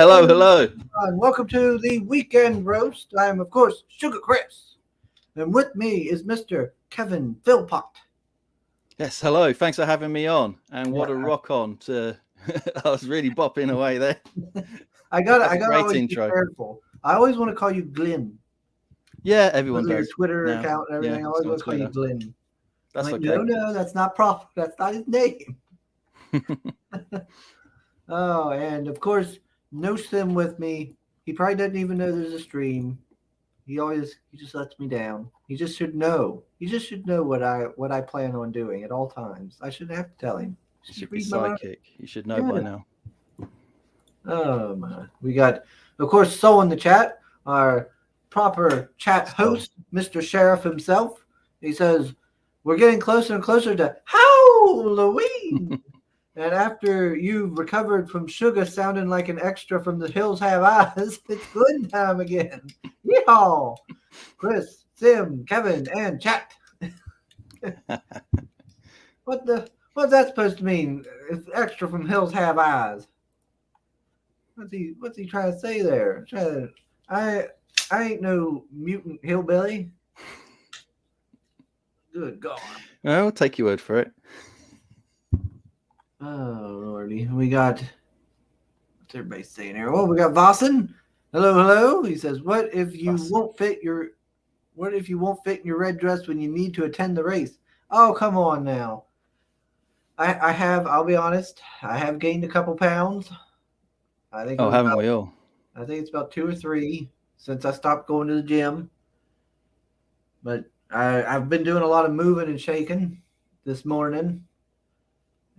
Hello, hello. And welcome to the weekend roast. I am, of course, Sugar Chris, and with me is Mr. Kevin Philpott. Yes, hello. Thanks for having me on. And what Yeah, a rock on to I was really bopping away there. I got That's I a got to great always be intro. careful. I always want to call you Glenn. Yeah, everyone Because of your does Twitter now. account and Yeah, everything, I it's always on want to call you Twitter. Glenn. I'm That's like, okay. no, that's not proper. That's not his name. Oh, and of course, no sim with me. He probably doesn't even know there's a stream. He just lets me down. He just should know. He just should know what I plan on doing at all times. I shouldn't have to tell him. You Just should be read my mind. psychic. You should know Yeah. by now. Oh my. We got, of course, Soul in the chat, our proper chat So host, Mr. Sheriff himself. He says, "We're getting closer and closer to Halloween." And after you've recovered from sugar sounding like an extra from The Hills Have Eyes, it's good time again. Yeehaw! Chris, Sim, Kevin, and chat. What's that supposed to mean? It's extra from Hills Have Eyes. What's he trying to say there? I I ain't no mutant hillbilly. Good God. well, I'll take your word for it. Oh lordy. We got what's everybody saying here? Oh, we got Vossen. Hello, hello. He says, Us. what if you won't fit in your red dress when you need to attend the race? Oh, come on now. I'll be honest, I have gained a couple pounds. I think it Oh, was haven't about we all? I think it's about 2 or 3 since I stopped going to the gym. But I've been doing a lot of moving and shaking this morning,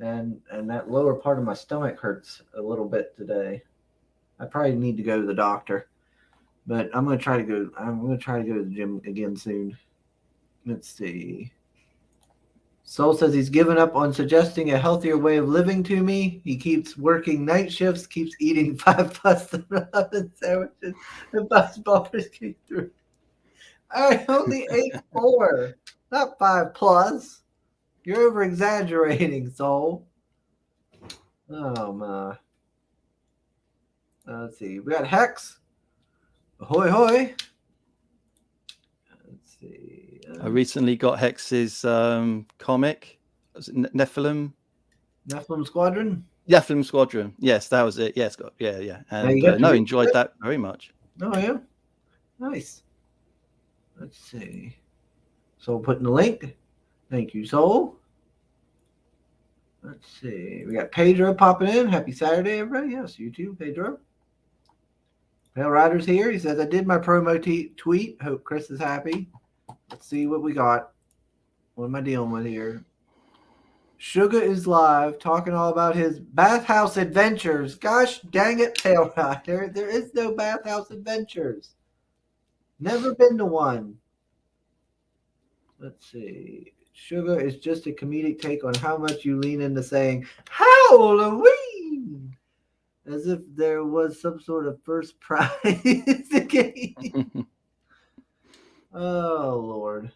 and that lower part of my stomach hurts a little bit today. I probably need to go to the doctor, but I'm gonna try to go. I'm gonna try to go to the gym again soon. Let's see. Soul says he's given up on suggesting a healthier way of living to me. He keeps working night shifts, keeps eating 5 pasta sandwiches, and 5 bars came through. I only ate 4, not 5 plus. You're over exaggerating, Soul. Oh my. Let's see. We got Hex. Ahoy hoy. Let's see. I recently got Hex's comic. Was it Nephilim Squadron. Nephilim Squadron. Yes, that was it. Yes, yeah. Now you And got to no, read enjoyed it. that very much. Oh yeah. Nice. Let's see. Soul putting the link. Thank you, Soul. Let's see. We got Pedro popping in. Happy Saturday, everybody. Yes, you too, Pedro. Pale Rider's here. He says, I did my promo tweet. Hope Chris is happy. Let's see what we got. What am I dealing with here? Sugar is live, talking all about his bathhouse adventures. Gosh dang it, Pale Rider. There is no bathhouse adventures. Never been to one. Let's see. Sugar is just a comedic take on how much you lean into saying Halloween, as if there was some sort of first prize game. Oh Lord.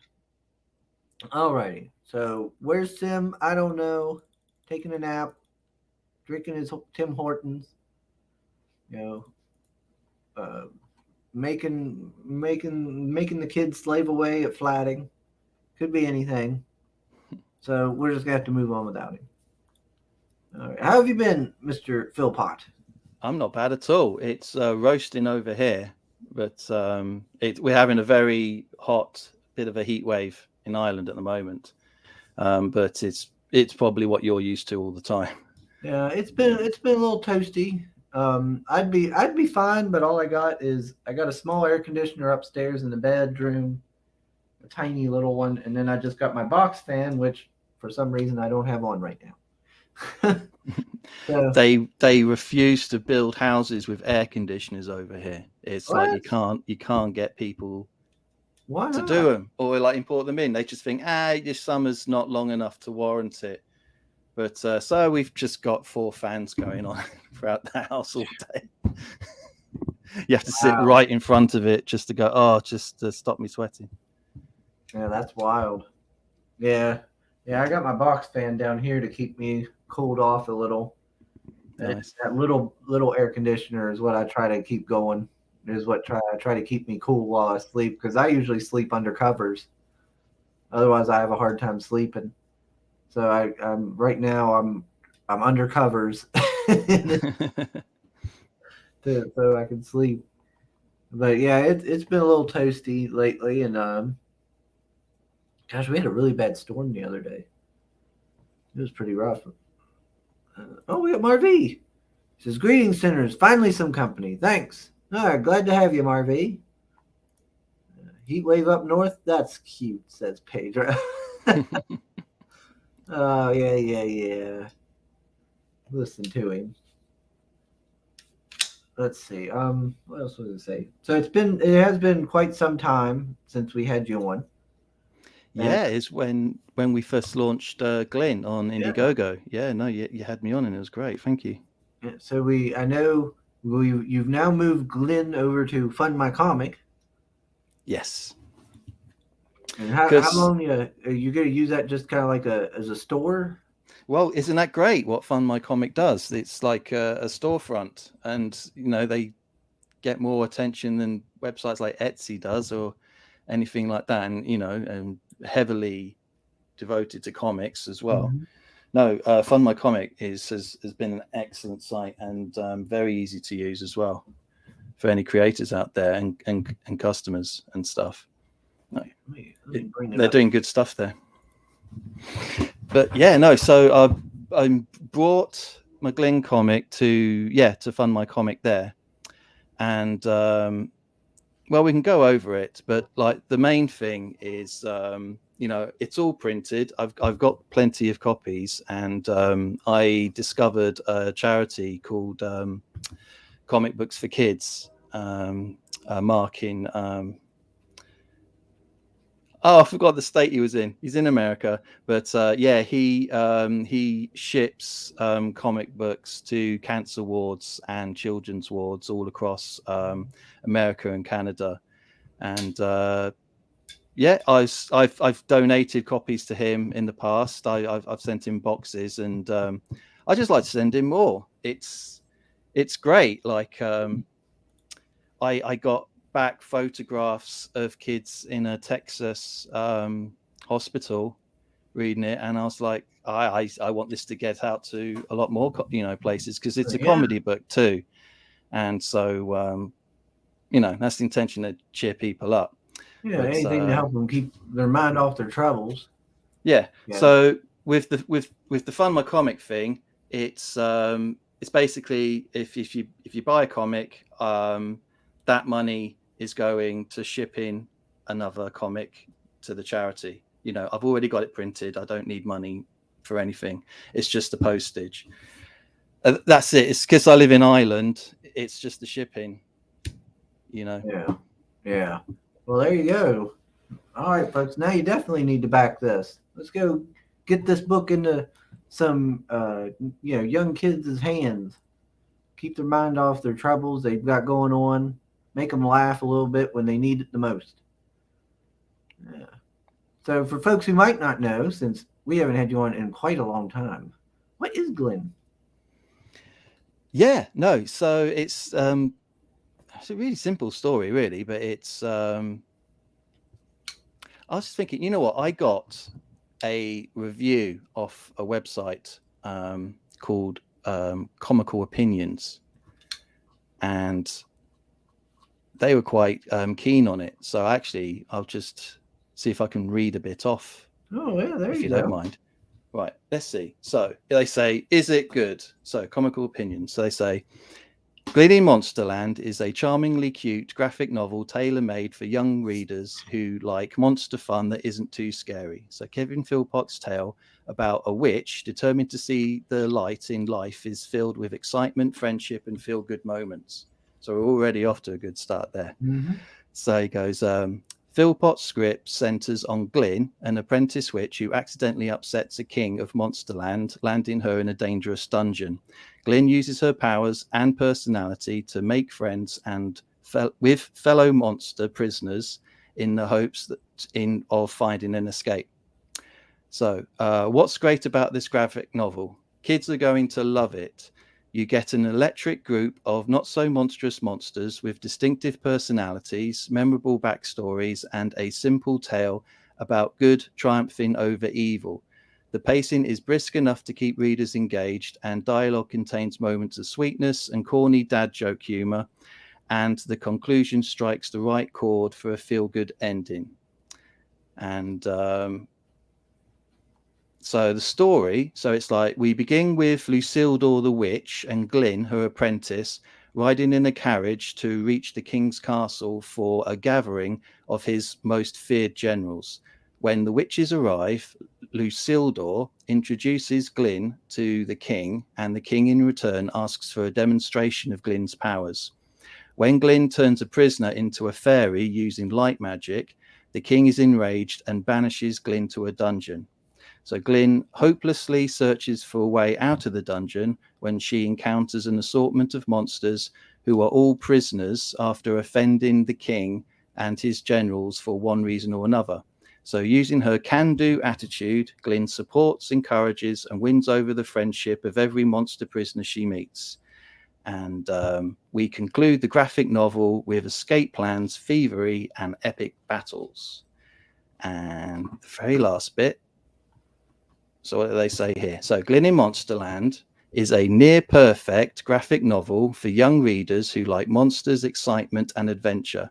Alrighty. So where's Sim? I don't know. Taking a nap, drinking his Tim Hortons. You know, uh, making the kids slave away at flatting. Could be anything. So we're just gonna have to move on without him. All right. How have you been, Mr. Philpott? I'm not bad at all. It's roasting over here, but we're having a very hot bit of a heat wave in Ireland at the moment. But it's probably what you're used to all the time. Yeah, it's been a little toasty. I'd be fine, but all I got a small air conditioner upstairs in the bedroom, a tiny little one, and then I just got my box fan, which for some reason I don't have on right now. So They refuse to build houses with air conditioners over here. It's like what? you can't get people Why to do not? them or like import them in. They just think, this summer's not long enough to warrant it. But so we've just got 4 fans going on throughout the house all day. You have to sit Wow. right in front of it just to go, just to stop me sweating. Yeah, that's wild. Yeah. Yeah, I got my box fan down here to keep me cooled off a little. Nice. That little air conditioner is what I try to keep going. Is what I try to keep me cool while I sleep, because I usually sleep under covers. Otherwise, I have a hard time sleeping. So I'm right now I'm under covers so I can sleep. But yeah, it's been a little toasty lately, and gosh, we had a really bad storm the other day. It was pretty rough. Oh, we got Marv. Says, greetings, sinners. Finally, some company. Thanks. All right, glad to have you, Marv. Heat wave up north? That's cute, says Pedro. Oh, yeah. Listen to him. Let's see. What else was I say? So it has been quite some time since we had you on. And Yeah, it's when we first launched Glenn on yeah, Indiegogo. Yeah, no, you had me on and it was great. Thank you. so I know you've now moved Glenn over to Fund My Comic. Yes, And how because long are you going to use that just kind of like as a store? well, isn't that great? What Fun My Comic does? It's like a storefront, and they get more attention than websites like Etsy does or anything like that, and heavily devoted to comics as well. Mm-hmm. No, Fund My Comic has been an excellent site and very easy to use as well for any creators out there and customers and stuff. No, Let me bring it they're up. doing good stuff there. But yeah, no. So I brought my Glen comic to Fund My Comic there, and well, we can go over it. But like the main thing is, it's all printed. I've got plenty of copies, and I discovered a charity called Comic Books for Kids. Mark in I forgot the state he was in. He's in America, but yeah, he ships comic books to cancer wards and children's wards all across America and Canada. And yeah, I've donated copies to him in the past. I've sent him boxes, and I just like to send him more. It's great. Like I got back photographs of kids in a Texas hospital reading it, and I was like, I want this to get out to a lot more places, because it's a Yeah, comedy book too, and so that's the intention, to cheer people up. yeah. But Anything to help them keep their mind off their troubles. yeah, Yeah, so with the Fund My Comic thing, it's basically if you buy a comic, that money is going to ship in another comic to the charity. I've already got it printed. I don't need money for anything. It's just the postage. That's it. It's because I live in Ireland. It's just the shipping. yeah. Well, there you go. All right, folks. Now you definitely need to back this. Let's go get this book into some young kids' hands. Keep their mind off their troubles they've got going on. Make them laugh a little bit when they need it the most. Yeah. So for folks who might not know, since we haven't had you on in quite a long time, what is Glenn? Yeah, no. So it's a really simple story, really, but it's. I was thinking, you know what? I got a review off a website called Comical Opinions, and they were quite keen on it. So actually, I'll just see if I can read a bit off. Oh, yeah, there if you go. don't mind. Right, let's see. So they say, is it good? So Comical Opinions. So they say, Glen in Monsterland is a charmingly cute graphic novel tailor-made for young readers who like monster fun that isn't too scary. So Kevin Philpott's tale about a witch determined to see the light in life is filled with excitement, friendship, and feel-good moments. So we're already off to a good start there. Mm-hmm. So he goes, Philpott's script centers on Glyn, an apprentice witch who accidentally upsets a king of Monsterland, landing her in a dangerous dungeon. Glyn uses her powers and personality to make friends and with fellow monster prisoners in the hopes of finding an escape. So, what's great about this graphic novel? Kids are going to love it. you get an electric group of not so monstrous monsters with distinctive personalities, memorable backstories, and a simple tale about good triumphing over evil. The pacing is brisk enough to keep readers engaged, and dialogue contains moments of sweetness and corny dad joke humor, and the conclusion strikes the right chord for a feel-good ending. And so the story, so it's like we begin with Lucildor the witch and Glyn, her apprentice, riding in a carriage to reach the king's castle for a gathering of his most feared generals. When the witches arrive, Lucildor introduces Glyn to the king, and the king in return asks for a demonstration of Glyn's powers. When Glyn turns a prisoner into a fairy using light magic, the king is enraged and banishes Glyn to a dungeon. So Glyn hopelessly searches for a way out of the dungeon when she encounters an assortment of monsters who are all prisoners after offending the king and his generals for one reason or another. So using her can-do attitude, Glyn supports, encourages, and wins over the friendship of every monster prisoner she meets. And we conclude the graphic novel with escape plans, thievery, and epic battles. And the very last bit. So what do they say here? So Glyn in Monsterland is a near-perfect graphic novel for young readers who like monsters, excitement, and adventure.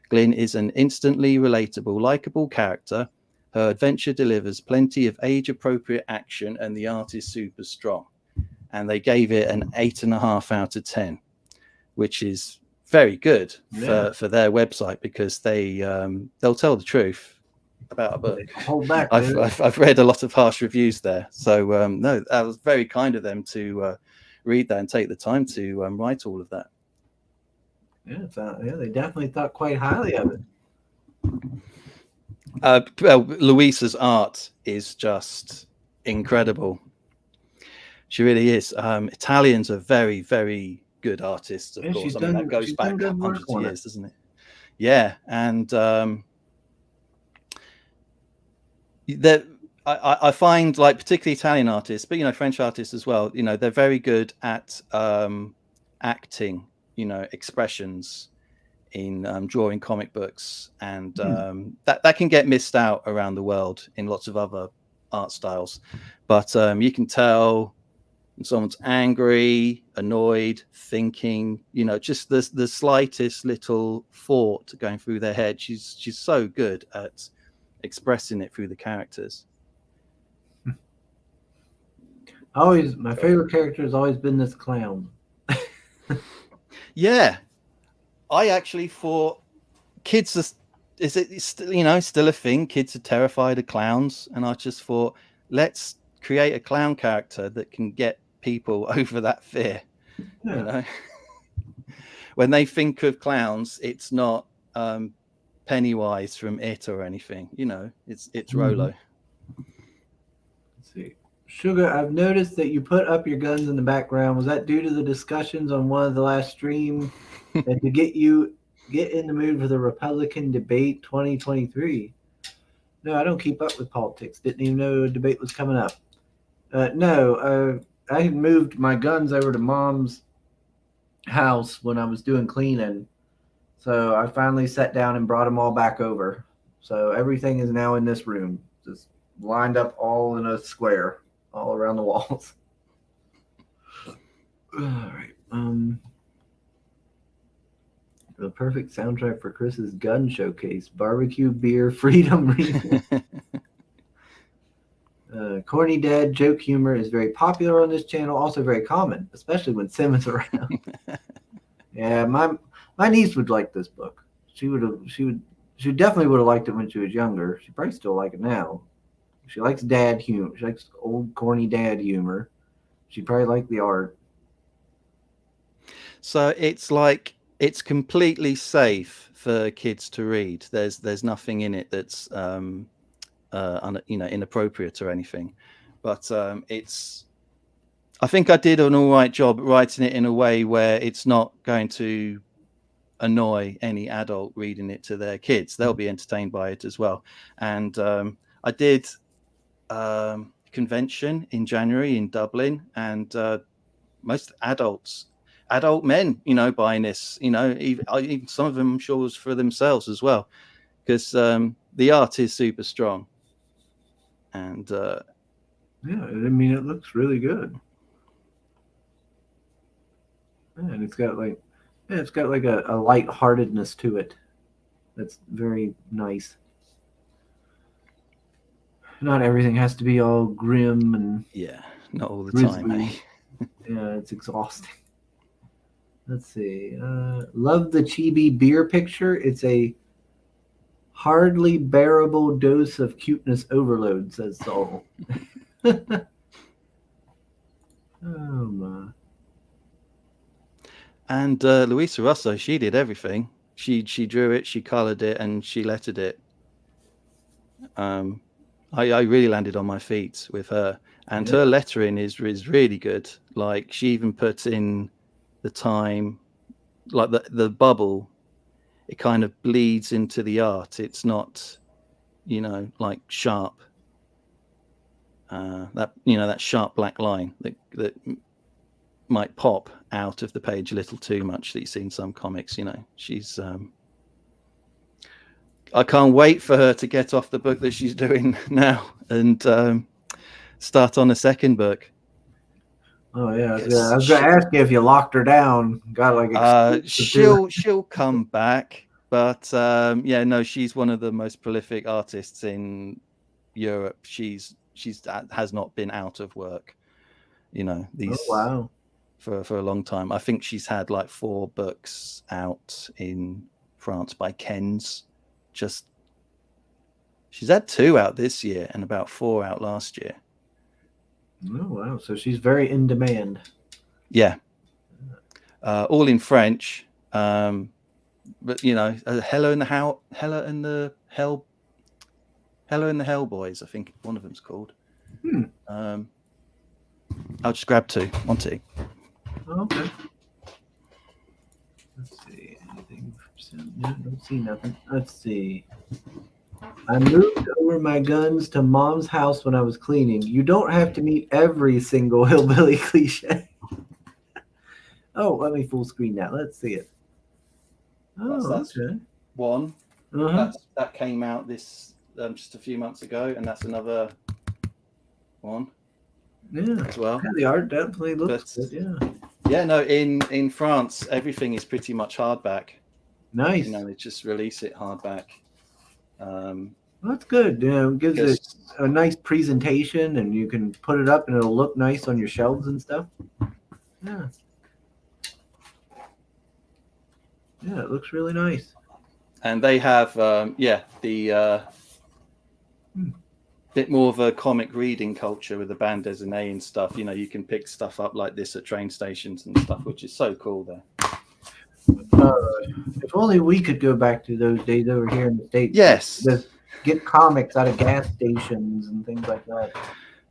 Glyn is an instantly relatable, likable character. Her adventure delivers plenty of age-appropriate action, and the art is super strong. And they gave it an 8.5 out of 10, which is very good for their website, because they'll tell the truth about a book. Hold back. I've read a lot of harsh reviews there, so no, that was very kind of them to read that and take the time to write all of that. Yeah, they definitely thought quite highly of it. Well, Louisa's art is just incredible. She really is. Italians are very, very good artists, of course. I mean, that goes back hundreds of years, doesn't it? Yeah, and I find, like, particularly Italian artists, but French artists as well. They're very good at acting, expressions in drawing comic books, and that can get missed out around the world in lots of other art styles. But you can tell when someone's angry, annoyed, thinking, just the slightest little thought going through their head. She's so good at expressing it through the characters. My favorite character has always been this clown. Yeah, I actually thought kids it's still a thing. Kids are terrified of clowns, and I just thought, let's create a clown character that can get people over that fear. When they think of clowns, it's not Pennywise from It or anything. It's Rolo. Let's see. Sugar, I've noticed that you put up your guns in the background. Was that due to the discussions on one of the last stream and to get in the mood for the Republican debate 2023? No, I don't keep up with politics. Didn't even know a debate was coming up. No, I had moved my guns over to Mom's house when I was doing cleaning. So I finally sat down and brought them all back over. So everything is now in this room, just lined up all in a square, all around the walls. All right. The perfect soundtrack for Chris's gun showcase: barbecue, beer, freedom. Corny dad joke humor is very popular on this channel, also very common, especially when Sim is around. Yeah, my niece would like this book. She definitely would have liked it when she was younger. She probably still like it now. She likes dad humor. She likes old corny dad humor. She probably liked the art. So it's completely safe for kids to read. There's nothing in it that's inappropriate or anything. But I think I did an all right job writing it in a way where it's not going to annoy any adult reading it to their kids. They'll be entertained by it as well. And I did convention in January in Dublin, and most adult men, buying this. Even some of them, I'm sure, was for themselves as well, because the art is super strong. And yeah, I mean, it looks really good. Yeah, and it's got like a lightheartedness to it. That's very nice. Not everything has to be all grim and yeah, not all the time. grisly. Yeah, it's exhausting. Let's see. Love the chibi beer picture. It's a hardly bearable dose of cuteness overload, says Saul. Oh my. And Luisa Russo, she did everything. She drew it, she colored it, and she lettered it. I really landed on my feet with her, and her lettering is really good. Like, she even puts in the time, like the bubble, it kind of bleeds into the art. It's not, like sharp. That sharp black line that might pop out of the page a little too much that you see in some comics. She's I can't wait for her to get off the book that she's doing now and start on a second book. Oh yeah, I was gonna ask you if you locked her down. Got like she'll come back, but yeah, no, she's one of the most prolific artists in Europe. She's has not been out of work. These. Oh wow. For a long time. I think she's had like 4 books out in France by Ken's. She's had 2 out this year and about 4 out last year. Oh wow! So she's very in demand. Yeah, all in French. But Hello and the Hellboys. I think one of them's called. I'll just grab 2. 1, 2. Okay. Let's see. Anything? No, don't see nothing. Let's see. I moved over my guns to Mom's house when I was cleaning. You don't have to meet every single hillbilly cliche. Oh, let me full screen that. Let's see it. Oh, that's okay. One. Uh-huh. That came out this just a few months ago, and that's another one. Yeah, as well. Yeah, the art definitely looks good. Yeah. Yeah, no, in France, everything is pretty much hardback. Nice. They just release it hardback. That's good. It gives it a nice presentation, and you can put it up, and it'll look nice on your shelves and stuff. Yeah. Yeah, it looks really nice. And they have, the bit more of a comic reading culture with the band designae and stuff. You can pick stuff up like this at train stations and stuff, which is so cool there. If only we could go back to those days over here in the States. Yes. Just get comics out of gas stations and things like that.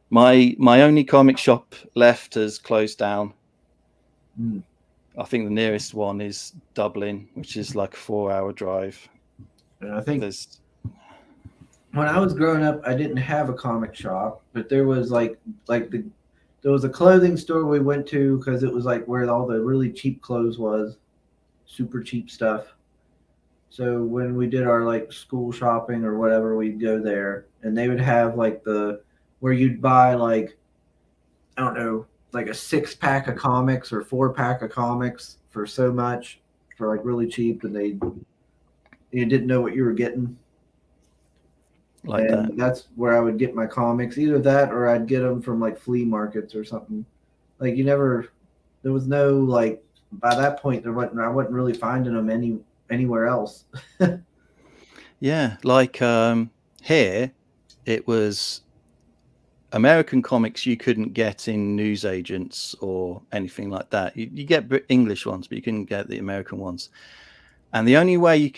My only comic shop left has closed down. I think the nearest one is Dublin, which is like a 4-hour drive. And I think when I was growing up, I didn't have a comic shop, but there was there was a clothing store we went to because it was like where all the really cheap clothes was, super cheap stuff. So when we did our like school shopping or whatever, we'd go there, and they would have like where you'd buy like, I don't know, like a 6-pack of comics or 4-pack of comics for so much, for like really cheap, and you didn't know what you were getting. That's where I would get my comics, either that or I'd get them from like flea markets or something. Like there was no like, by that point I wasn't really finding them anywhere else. Yeah, like here it was American comics you couldn't get in newsagents or anything like that. You get English ones, but you couldn't get the American ones. And the only way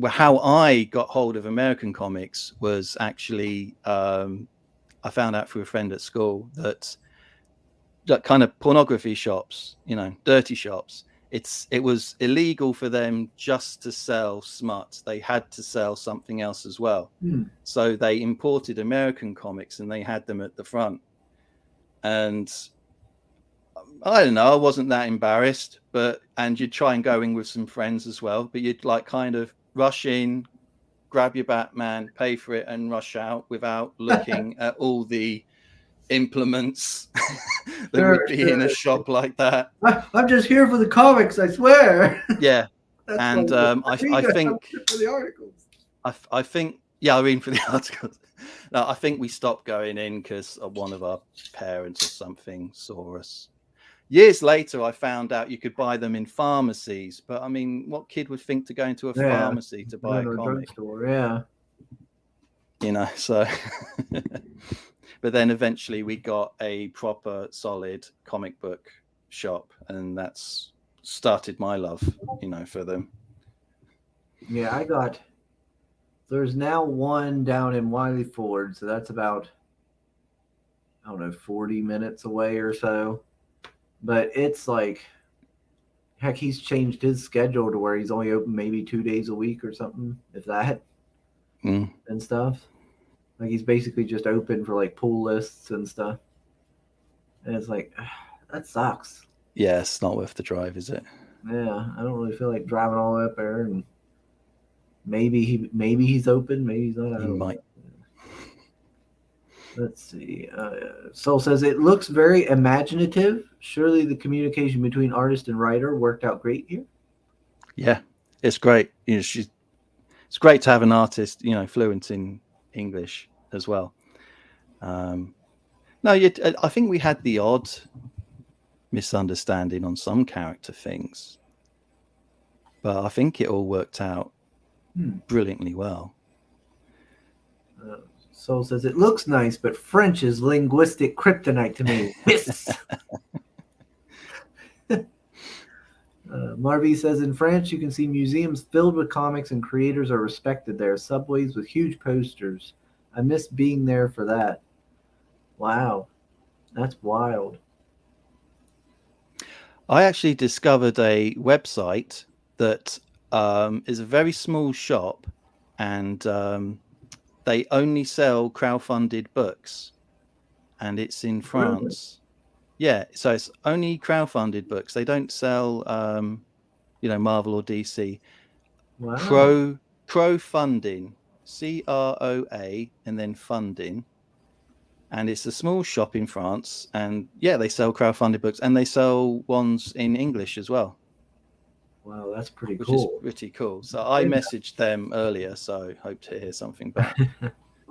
how I got hold of American comics was actually I found out through a friend at school that kind of pornography shops, dirty shops, it was illegal for them just to sell smut. They had to sell something else as well. So they imported American comics and they had them at the front. And I don't know. I wasn't that embarrassed, and you'd try and go in with some friends as well, but you'd like kind of rush in, grab your Batman, pay for it, and rush out without looking at all the implements that Sure, would be in a sure. shop like that. I'm just here for the comics, I swear. Yeah, That's and like, I I'm think here for the articles. I think yeah, I read for the articles. No, I think we stopped going in because one of our parents or something saw us. Years later, I found out you could buy them in pharmacies, but I mean, what kid would think to go into a Yeah, pharmacy to go buy a to a comic? drugstore. Yeah. So. But then eventually we got a proper solid comic book shop, and that's started my love, for them. Yeah, there's now one down in Wiley Ford, so that's about, I don't know, 40 minutes away or so. But it's like, heck, he's changed his schedule to where he's only open maybe 2 days a week or something, if that, Mm. and stuff. Like he's basically just open for like pull lists and stuff. And it's like, that sucks. Yeah, it's not worth the drive, is it? Yeah, I don't really feel like driving all the way up there. And maybe he's open, maybe he's not. I You don't might. know. Let's see. Soul says it looks very imaginative. Surely the communication between artist and writer worked out great here. Yeah, it's great. It's great to have an artist, fluent in English as well. No, I think we had the odd misunderstanding on some character things, but I think it all worked out brilliantly well. Soul says it looks nice, but French is linguistic kryptonite to me. Yes. Marvy says in France you can see museums filled with comics and creators are respected there. Subways with huge posters. I miss being there for that. Wow, that's wild. I actually discovered a website that is a very small shop, and they only sell crowdfunded books, and it's in France. Yeah, so it's only crowdfunded books. They don't sell, Marvel or DC. Wow. Crowdfunding, CROA, and then funding. And it's a small shop in France, and yeah, they sell crowdfunded books, and they sell ones in English as well. Wow, that's pretty Which is cool. pretty cool. So I messaged them earlier, so hope to hear something back.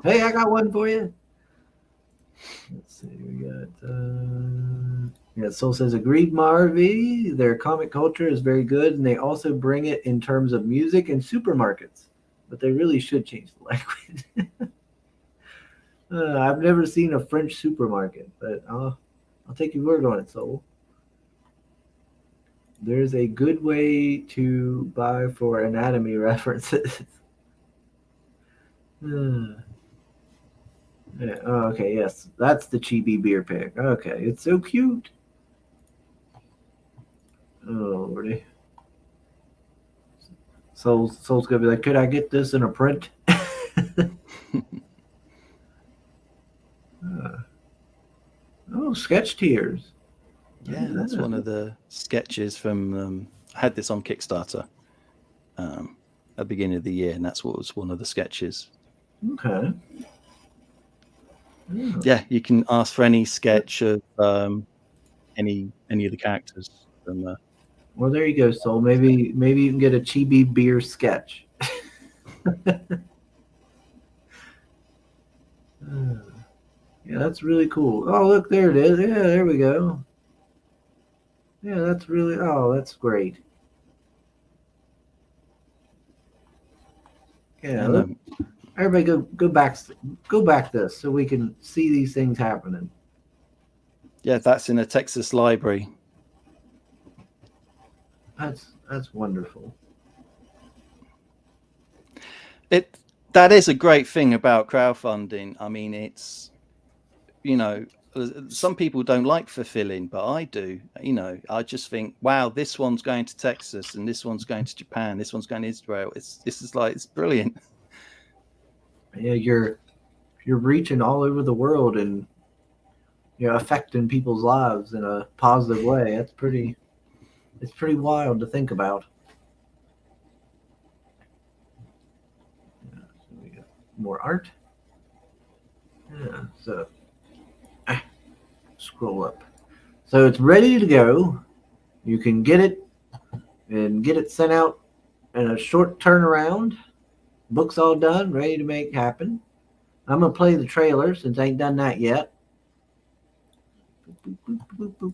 Hey, I got one for you. Let's see, we got Soul says agreed, Marvy. Their comic culture is very good, and they also bring it in terms of music and supermarkets. But they really should change the language. I've never seen a French supermarket, but I'll take your word on it, Soul. There's a good way to buy for anatomy references. Yeah, oh, okay, yes. That's the chibi beer pick. Okay, it's so cute. Oh, Lordy. Soul's gonna be like, could I get this in a print? Oh, sketch tears. Yeah, that's one of the sketches from. I had this on Kickstarter at the beginning of the year, and that's what was one of the sketches. Okay. Yeah, you can ask for any sketch of any of the characters from. Well, there you go, Soul. Maybe you can get a chibi beer sketch. Yeah, that's really cool. Oh, look, there it is. Yeah, there we go. Yeah, that's really. Oh, that's great. Yeah, everybody go back this so we can see these things happening. Yeah, that's in a Texas library. That's wonderful. That is a great thing about crowdfunding. I mean, it's some people don't like fulfilling, but I do. I just think, wow, this one's going to Texas, and this one's going to Japan, this one's going to Israel. It's brilliant. Yeah, you're reaching all over the world, and affecting people's lives in a positive way. It's pretty wild to think about. So we got more art. Yeah, so scroll up. So it's ready to go. You can get it and get it sent out in a short turnaround. Book's all done, ready to make happen. I'm gonna play the trailer since I ain't done that yet. Boop, boop, boop, boop, boop.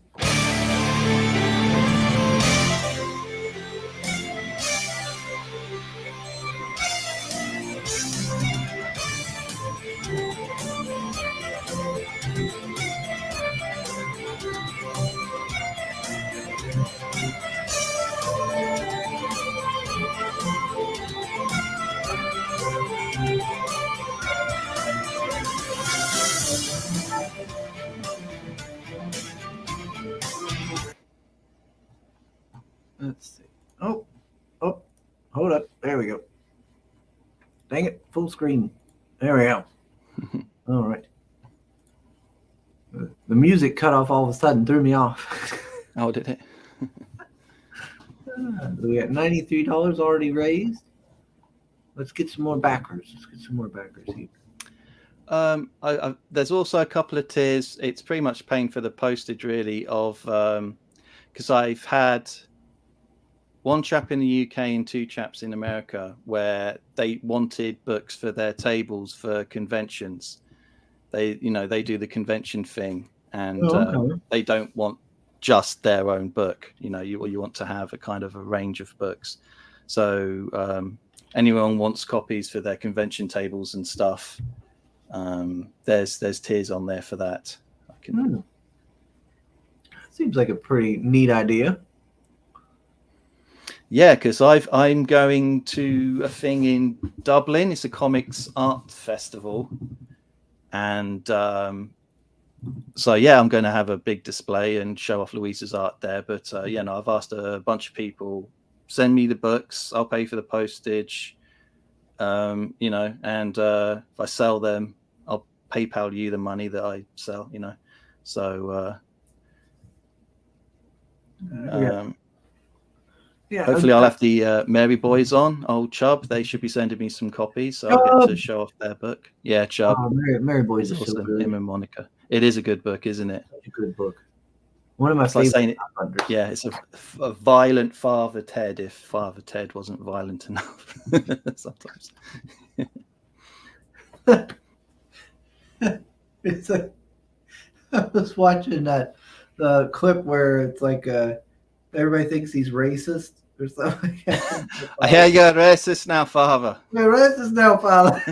Let's see. Oh, hold up. There we go. Dang it, full screen. There we go. All right. The music cut off all of a sudden, threw me off. Oh, did it? We got $93 already raised. Let's get some more backers. Here. There's also a couple of tiers. It's pretty much paying for the postage, really, of because I've had one chap in the UK and two chaps in America where they wanted books for their tables for conventions. They do the convention thing, and they don't want just their own book. You want to have a kind of a range of books. So anyone wants copies for their convention tables and stuff. There's tiers on there for that. Seems like a pretty neat idea. Yeah, because I'm going to a thing in Dublin. It's a comics art festival, and so yeah, I'm going to have a big display and show off Louisa's art there. But I've asked a bunch of people, send me the books, I'll pay for the postage, and if I sell them, I'll PayPal you the money that I sell. So hopefully I'll have the Mary Boys on, old Chubb. They should be sending me some copies, so I'll get to show off their book. Yeah, Chubb. Mary Boys is awesome. So good. Him and Monica. It is a good book, isn't it? Such a good book. One of my favorite. Yeah, it's a violent Father Ted if Father Ted wasn't violent enough. Sometimes. It's I was watching the clip where it's like everybody thinks he's racist or something. I hear you're racist now, Father. You're racist now, Father.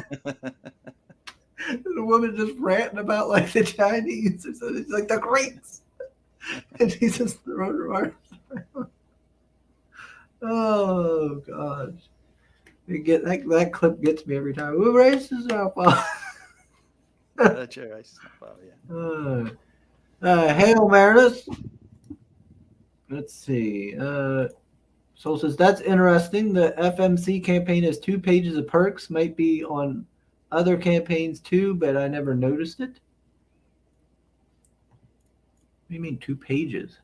The woman just ranting about like the Chinese or something. It's like the Greeks. And he's just throwing her arms around. Oh gosh. That clip gets me every time. We're racist now, Father. That's your racist now, Father, yeah. Hail Marinus. Let's see. Soul says that's interesting. The FMC campaign has 2 pages of perks. Might be on other campaigns too, but I never noticed it. What do you mean 2 pages?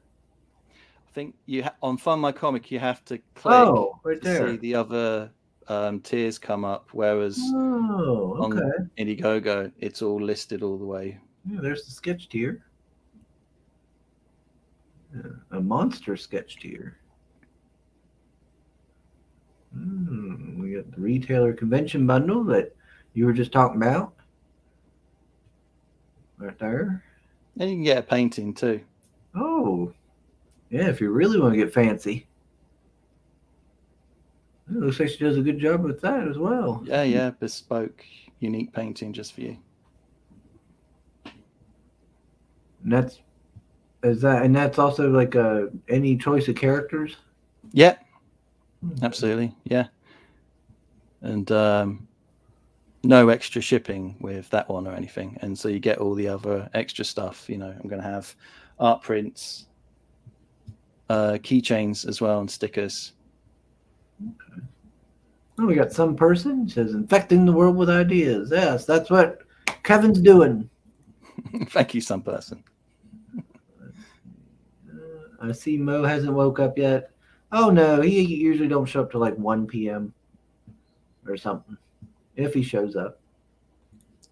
I think on Fund My Comic you have to click right to see the other tiers come up, whereas on Indiegogo it's all listed all the way. Yeah, there's the sketch tier. A monster sketch tier. We got the retailer convention bundle that you were just talking about. Right there. And you can get a painting too. Oh. Yeah, if you really want to get fancy. It looks like she does a good job with that as well. Yeah. Bespoke, unique painting just for you. And that's also like any choice of characters? Yeah. Absolutely. Yeah. And no extra shipping with that one or anything. And so you get all the other extra stuff. I'm going to have art prints, keychains as well, and stickers. Okay. Oh, we got some person says infecting the world with ideas. Yes, that's what Kevin's doing. Thank you, some person. I see Mo hasn't woke up yet. Oh no, he usually don't show up till like 1 p.m. or something. If he shows up.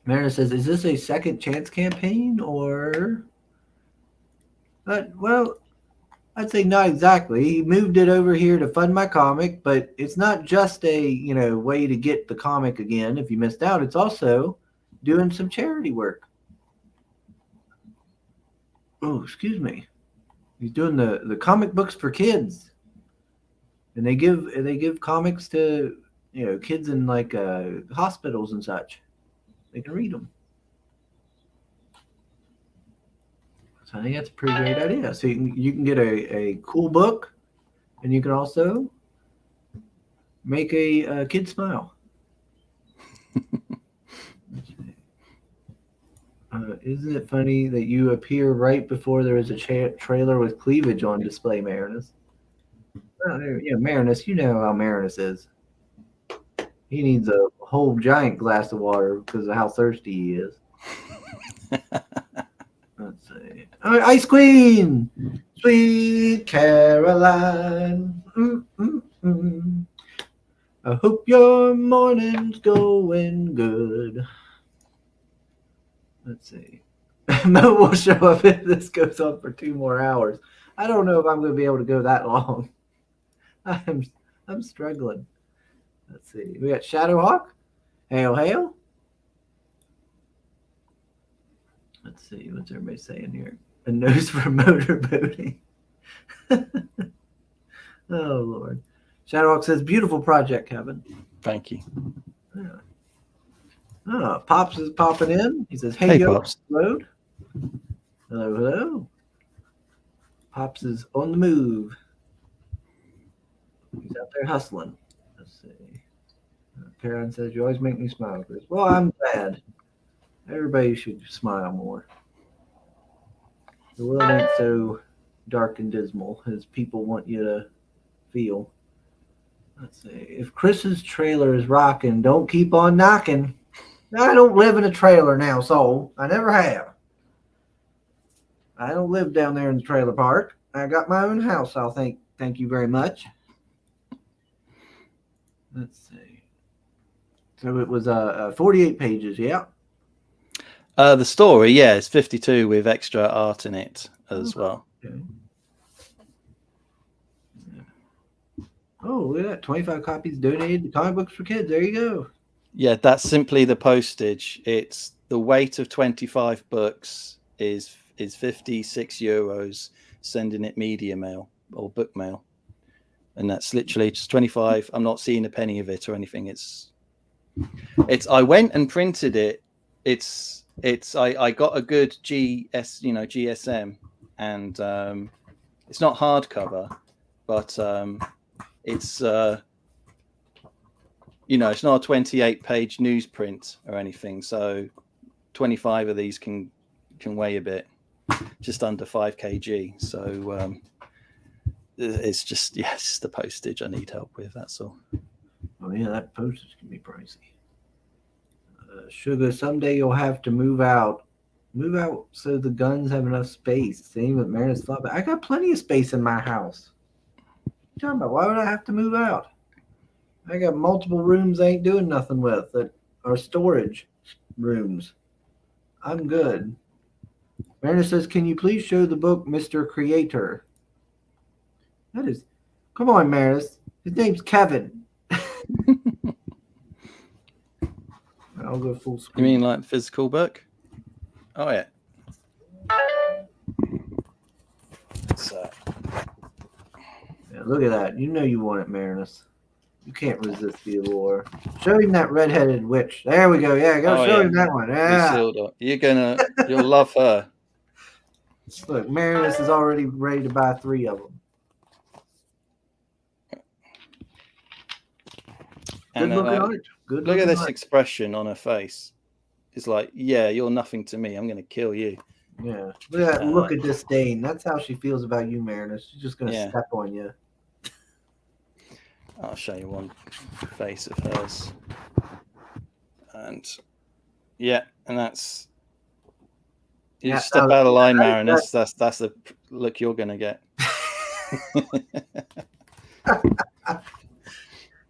Mariner says, "Is this a second chance campaign or?" Well, I'd say not exactly. He moved it over here to fund my comic, but it's not just a way to get the comic again. If you missed out, it's also doing some charity work. Oh, excuse me. He's doing the comic books for kids, and they give comics to kids in like hospitals and such. They can read them. So I think that's a pretty great idea. So you can get a cool book, and you can also make a kid smile. Isn't it funny that you appear right before there is a trailer with cleavage on display, Marinus? Well, Marinus, you know how Marinus is. He needs a whole giant glass of water because of how thirsty he is. Let's see. Ice Queen! Sweet Caroline. I hope your morning's going good. Let's see. Mo will show up if this goes on for 2 more hours. I don't know if I'm going to be able to go that long. I'm struggling. Let's see. We got Shadowhawk. Hail, hail. Let's see. What's everybody saying here? A nose for motorboating. Oh, Lord. Shadowhawk says, beautiful project, Kevin. Thank you. Yeah. Oh, Pops is popping in. He says, hey yo, Pops. Road. Hello, hello. Pops is on the move. He's out there hustling. Let's see. Karen says, you always make me smile, Chris. Well, I'm glad. Everybody should smile more. The world ain't so dark and dismal as people want you to feel. Let's see. If Chris's trailer is rocking, don't keep on knocking. I don't live in a trailer now, so I never have. I don't live down there in the trailer park. I got my own house, I'll thank you very much. Let's see. So it was 48 pages, yeah. The story, yeah, is 52 with extra art in it as well. Okay. Oh, look at that. 25 copies donated to comic books for kids. There you go. Yeah, that's simply the postage. It's the weight of 25 books is 56 euros, sending it media mail or book mail. And that's literally just 25. I'm not seeing a penny of it or anything. It's I went and printed it. I got a good GSM, and it's not hardcover, but it's it's not a 28-page newsprint or anything. So 25 of these can weigh a bit, just under 5 kg. So it's just it's the postage I need help with. That's all. Oh yeah, that postage can be pricey. Sugar, someday you'll have to move out. Move out so the guns have enough space. Same with Marinus thought, but I got plenty of space in my house. What are you talking about? Why would I have to move out? I got multiple rooms I ain't doing nothing with that are storage rooms. I'm good. Marinus says, can you please show the book, Mr. Creator? That is, come on, Marinus. His name's Kevin. I'll go full screen. You mean like physical book? Oh yeah. So. Yeah, look at that. You know you want it, Marinus. You can't resist the allure. Show him that redheaded witch. There we go. Yeah, show him that one. Yeah. You'll love her. Look, Marinus is already ready to buy 3 of them. Good looking art. Good. Look at this expression on her face. It's like, yeah, you're nothing to me. I'm going to kill you. Yeah. Look at that look of disdain. That's how she feels about you, Marinus. She's just going to step on you. I'll show you one face of hers. And and that's step out of line, Marinus. That's the look you're going to get.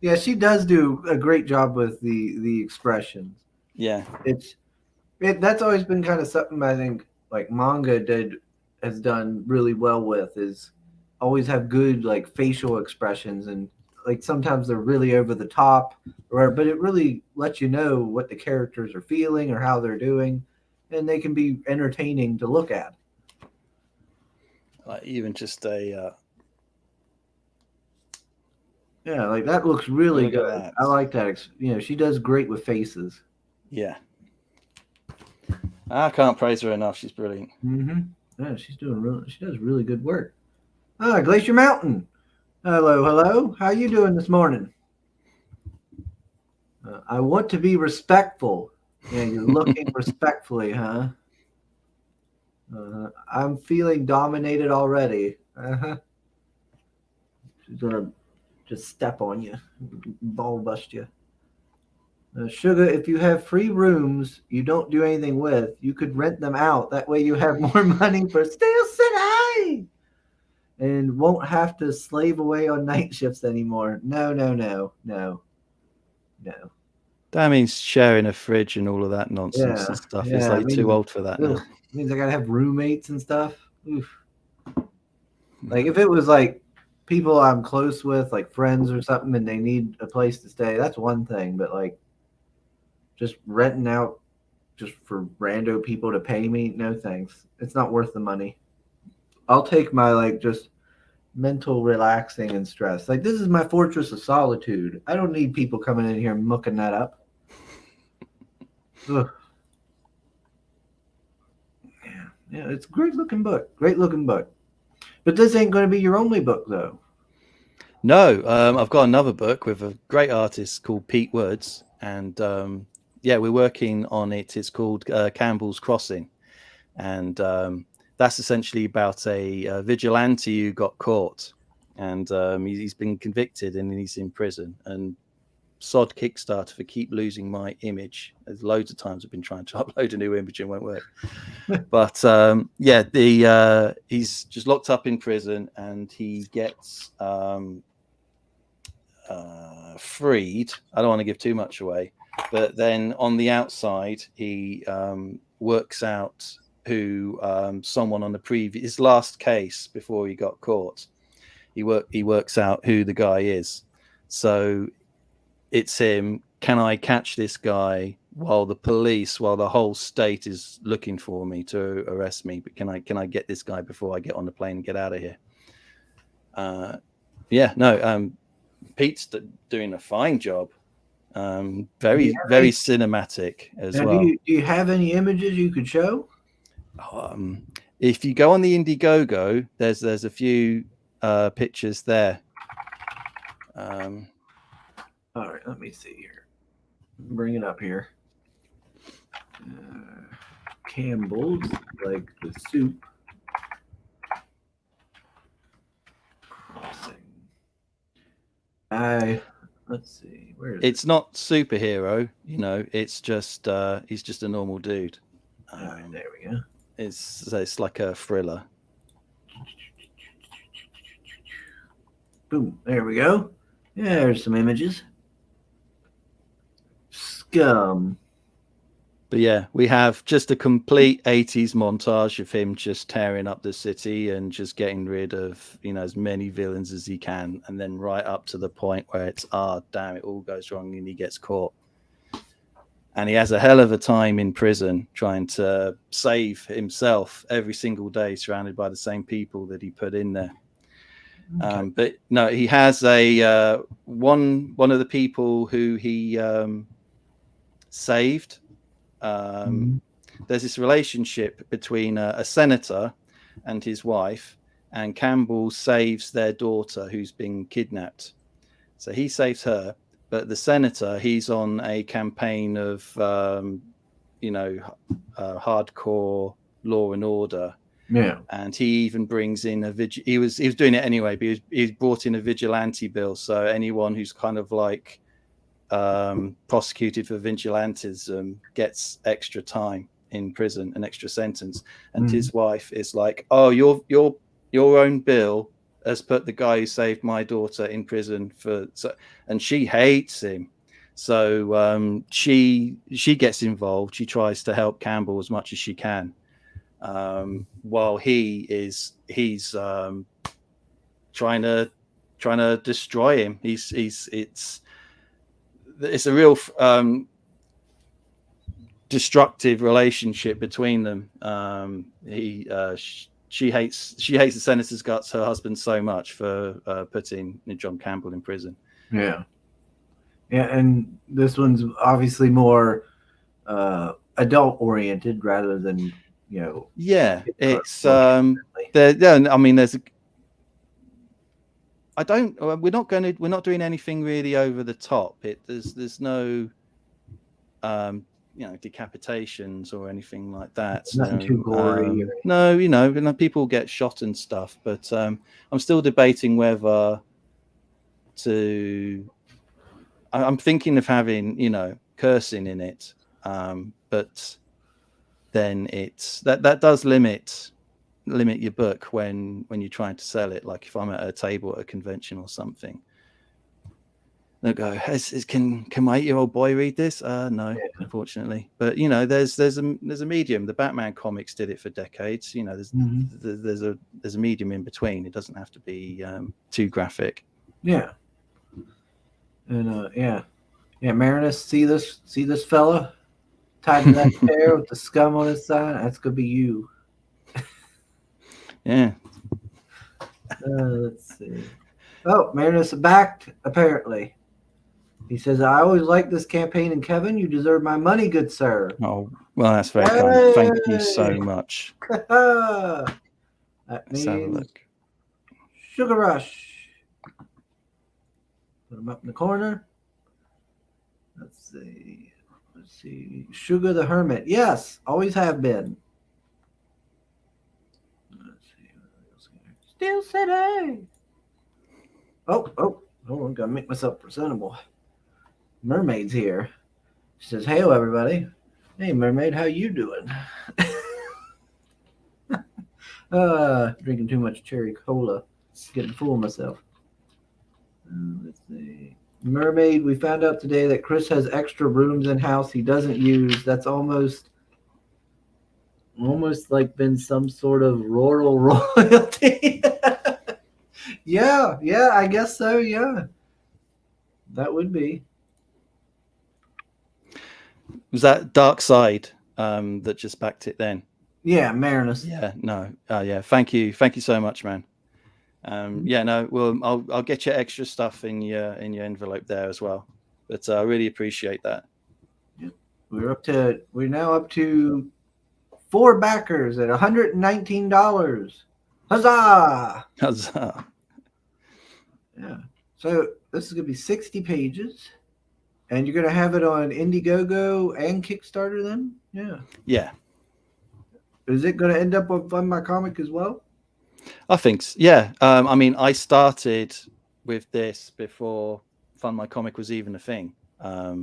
Yeah, she does do a great job with the expressions. Yeah. That's always been kind of something I think like manga has done really well with is always have good like facial expressions, and like sometimes they're really over the top, or but it really lets you know what the characters are feeling or how they're doing, and they can be entertaining to look at. Like even just a Yeah, like that looks really look at good. that. I like that. She does great with faces. Yeah. I can't praise her enough. She's brilliant. Mm-hmm. Yeah, she does really good work. Ah, Glacier Mountain. Hello, hello. How you doing this morning? I want to be respectful. Yeah, you're looking respectfully, huh? I'm feeling dominated already. Uh-huh. She's gonna just step on you, ball bust you. Sugar, if you have free rooms you don't do anything with, you could rent them out. That way you have more money for Steel City and won't have to slave away on night shifts anymore. No, no, no, no, no. That means sharing a fridge and all of that nonsense Yeah, and stuff. It's yeah. like too old for that Ugh, now. means I gotta have roommates and stuff. Oof. Like if it was like people I'm close with, like friends or something, and they need a place to stay, that's one thing. But like just renting out just for rando people to pay me, no thanks. It's not worth the money. I'll take my like just mental relaxing and stress. Like this is my fortress of solitude. I don't need people coming in here mucking that up. Ugh. Yeah, yeah, it's a great looking book. Great looking book. But this ain't going to be your only book, though. No, I've got another book with a great artist called Pete Woods, and yeah, we're working on it. It's called Campbell's Crossing, and that's essentially about a vigilante who got caught, and he's been convicted and he's in prison. And sod Kickstarter for keep losing my image. There's loads of times I've been trying to upload a new image and it won't work. But yeah, he's just locked up in prison and he gets freed. I don't want to give too much away, but then on the outside, he works out who someone on the his last case before he got caught. He works out who the guy is. So it's him. Can I catch this guy while the whole state is looking for me to arrest me? But can I get this guy before I get on the plane and get out of here? Yeah, no. Pete's doing a fine job. Very cinematic as Now, well. do you have any images you could show? If you go on the Indiegogo, there's a few pictures there. All right, let me see here. Bring it up here. Campbell's, like the soup. Crossing. Let's see. Where is it? It's not superhero, it's just he's just a normal dude. All right, there we go. It's like a thriller. Boom, there we go. Yeah, there's some images. Scum. But yeah, we have just a complete 80s montage of him just tearing up the city and just getting rid of, as many villains as he can. And then right up to the point where it's, damn, it all goes wrong and he gets caught. And he has a hell of a time in prison trying to save himself every single day, surrounded by the same people that he put in there. Okay. But no, he has a one of the people who he saved. There's this relationship between a senator and his wife, and Campbell saves their daughter who's been kidnapped. So he saves her, but the senator, he's on a campaign of hardcore law and order. Yeah. And he even brings in he was doing it anyway, but he brought in a vigilante bill, so anyone who's kind of like prosecuted for vigilantism gets extra time in prison, an extra sentence. And his wife is like, oh, your own bill has put the guy who saved my daughter in prison and she hates him. So she gets involved. She tries to help Campbell as much as she can, while he's trying to destroy him. It's a real destructive relationship between them. She hates the senator's guts, her husband, so much for putting John Campbell in prison. Yeah, and this one's obviously more adult oriented rather than Yeah, it's there. I mean, we're not doing anything really over the top. There's no decapitations or anything like that. Nothing too gory. No, people get shot and stuff, but I'm still debating whether I'm thinking of having cursing in it, but then that does limit your book when you're trying to sell it. Like if I'm at a table at a convention or something, they'll go, can my 8-year-old boy read this? No, unfortunately. But there's a medium. The Batman comics did it for decades. There's a medium in between. It doesn't have to be too graphic. Yeah. And Marinus, see this fella tied to that chair with the scum on his side? That's gonna be you. Yeah. Let's see. Oh, Marinus backed, apparently. He says, I always like this campaign, and Kevin, you deserve my money, good sir. Oh, well, that's very kind. Thank you so much. That Let's have a look. Sugar Rush. Put him up in the corner. Let's see. Sugar the Hermit. Yes, always have been. Let's see. Steel City. Oh, I'm gonna make myself presentable. Mermaid's here. She says, "Hey, everybody. Hey, Mermaid, how you doing?" Drinking too much cherry cola. Getting full of myself. Let's see. Mermaid, we found out today that Chris has extra rooms in house he doesn't use. That's almost like been some sort of rural royalty. Yeah, I guess so. Yeah, that would be. Was that Dark Side that just backed it then? Yeah, Marinus. Yeah, no. Yeah, thank you so much, man. Well, I'll get you extra stuff in your envelope there as well. But I really appreciate that. Yeah. We're now up to 4 backers at $119. Huzzah! Huzzah! Yeah. So this is gonna be 60 pages. And you're going to have it on Indiegogo and Kickstarter then? Yeah. Yeah. Is it going to end up on Fund My Comic as well? I think so. Yeah. I mean, I started with this before Fund My Comic was even a thing. But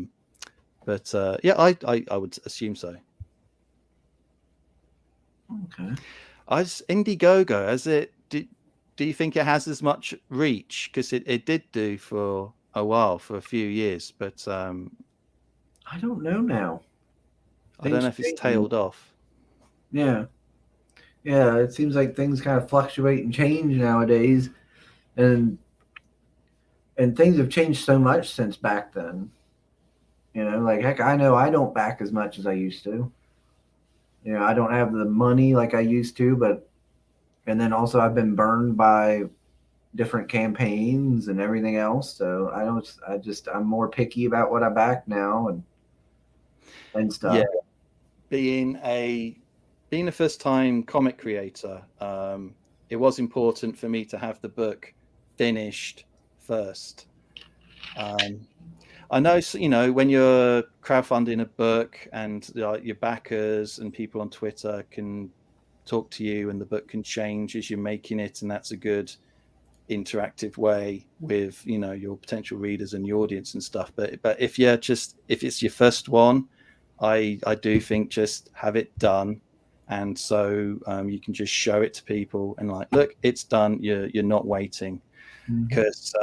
I would assume so. Okay. Indiegogo, do you think it has as much reach? Because it did do for a while, for a few years, but I don't know now. I don't know if it's tailed off. Yeah, it seems like things kind of fluctuate and change nowadays, and things have changed so much since back then. Like heck, I know I don't back as much as I used to. I don't have the money like I used to, and then also I've been burned by different campaigns and everything else, so I'm more picky about what I back now and stuff. Yeah, being a first time comic creator, it was important for me to have the book finished first. I know, when you're crowdfunding a book and your backers and people on Twitter can talk to you and the book can change as you're making it, and that's a good interactive way with your potential readers and the audience and stuff. But if it's your first one, I do think just have it done and so you can just show it to people and like, look, it's done. You're not waiting, because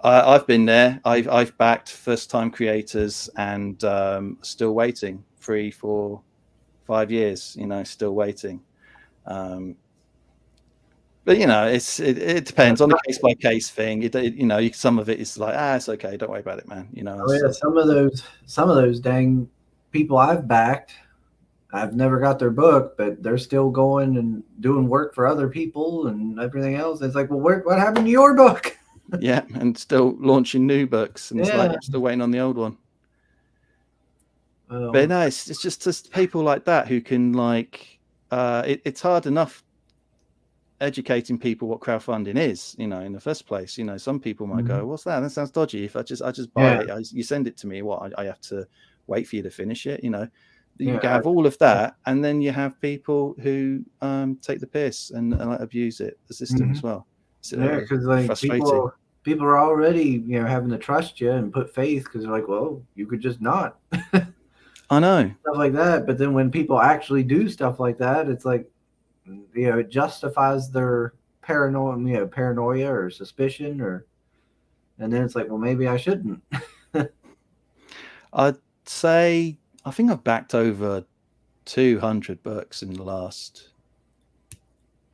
I've been there. I've backed first time creators and still waiting 3, 4, 5 years. Still waiting. But it depends on a case by case thing. Some of it is like, it's okay, don't worry about it, man. Oh yeah, some of those dang people I've backed, I've never got their book, but they're still going and doing work for other people and everything else. It's like, well, what happened to your book? Yeah, and still launching new books, and it's like Yeah. I'm still waiting on the old one. Well, But no, it's just people like that who can it's hard enough educating people what crowdfunding is, in the first place. Some people might go, what's that? That sounds dodgy. If I just buy it, you send it to me, what I have to wait for you to finish it. You have all of that, and then you have people who take the piss and abuse the system as well. Yeah, because like frustrating. people are already having to trust you and put faith, because they're like, well, you could just not. I know, stuff like that. But then when people actually do stuff like that, it's like, it justifies their paranoia or suspicion, and then it's like, well, maybe I shouldn't. I'd say I think I've backed over 200 books in the last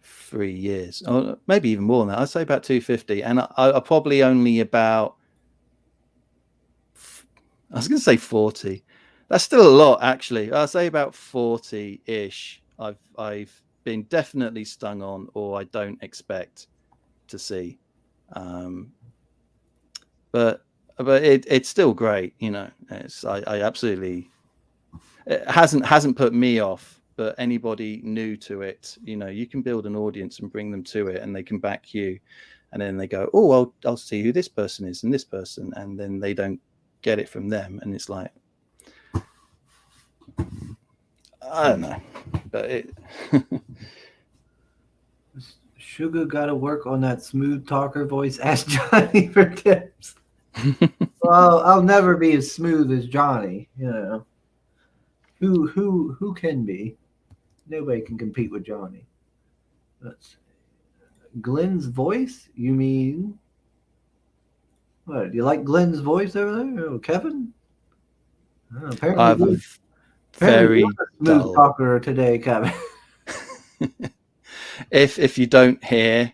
3 years, or maybe even more than that. I'd say about 250, and I probably only about, I was going to say 40. That's still a lot, actually. I'll say about 40-ish. I've been definitely stung on, or I don't expect to see. But it's still great, I absolutely. It hasn't put me off, but anybody new to it, you can build an audience and bring them to it, and they can back you, and then they go, oh, I'll see who this person is and this person, and then they don't get it from them, and it's like, I don't know, but it. Sugar got to work on that smooth talker voice. Ask Johnny for tips. Well, I'll never be as smooth as Johnny. Who can be? Nobody can compete with Johnny. Let's see. Glenn's voice? You mean what? Do you like Glenn's voice over there, Kevin? Apparently, very smooth dull talker today, Kevin. If you don't hear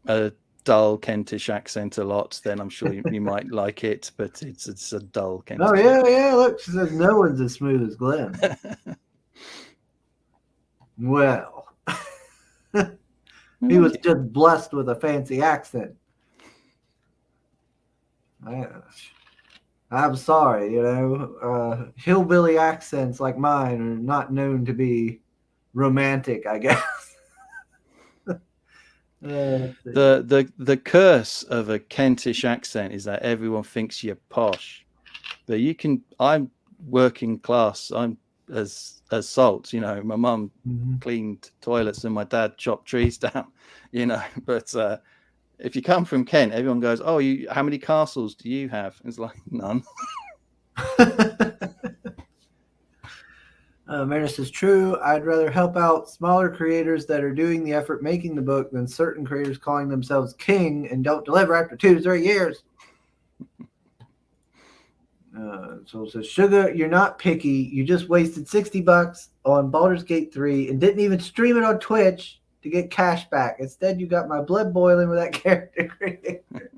a dull Kentish accent a lot, then I'm sure you might like it, but it's a dull Kentish. Oh yeah. Look, she says no one's as smooth as Glenn. Well, he was just blessed with a fancy accent. I'm sorry, hillbilly accents like mine are not known to be romantic, I guess. The curse of a Kentish accent is that everyone thinks you're posh, but I'm working class. I'm as salt. My mum cleaned toilets and my dad chopped trees down. But if you come from Kent, everyone goes, "Oh, how many castles do you have?" It's like, none. Maris is true. I'd rather help out smaller creators that are doing the effort making the book than certain creators calling themselves king and don't deliver after 2 to 3 years. So it says, Sugar, you're not picky. You just wasted $60 on Baldur's Gate 3 and didn't even stream it on Twitch to get cash back. Instead, you got my blood boiling with that character creator.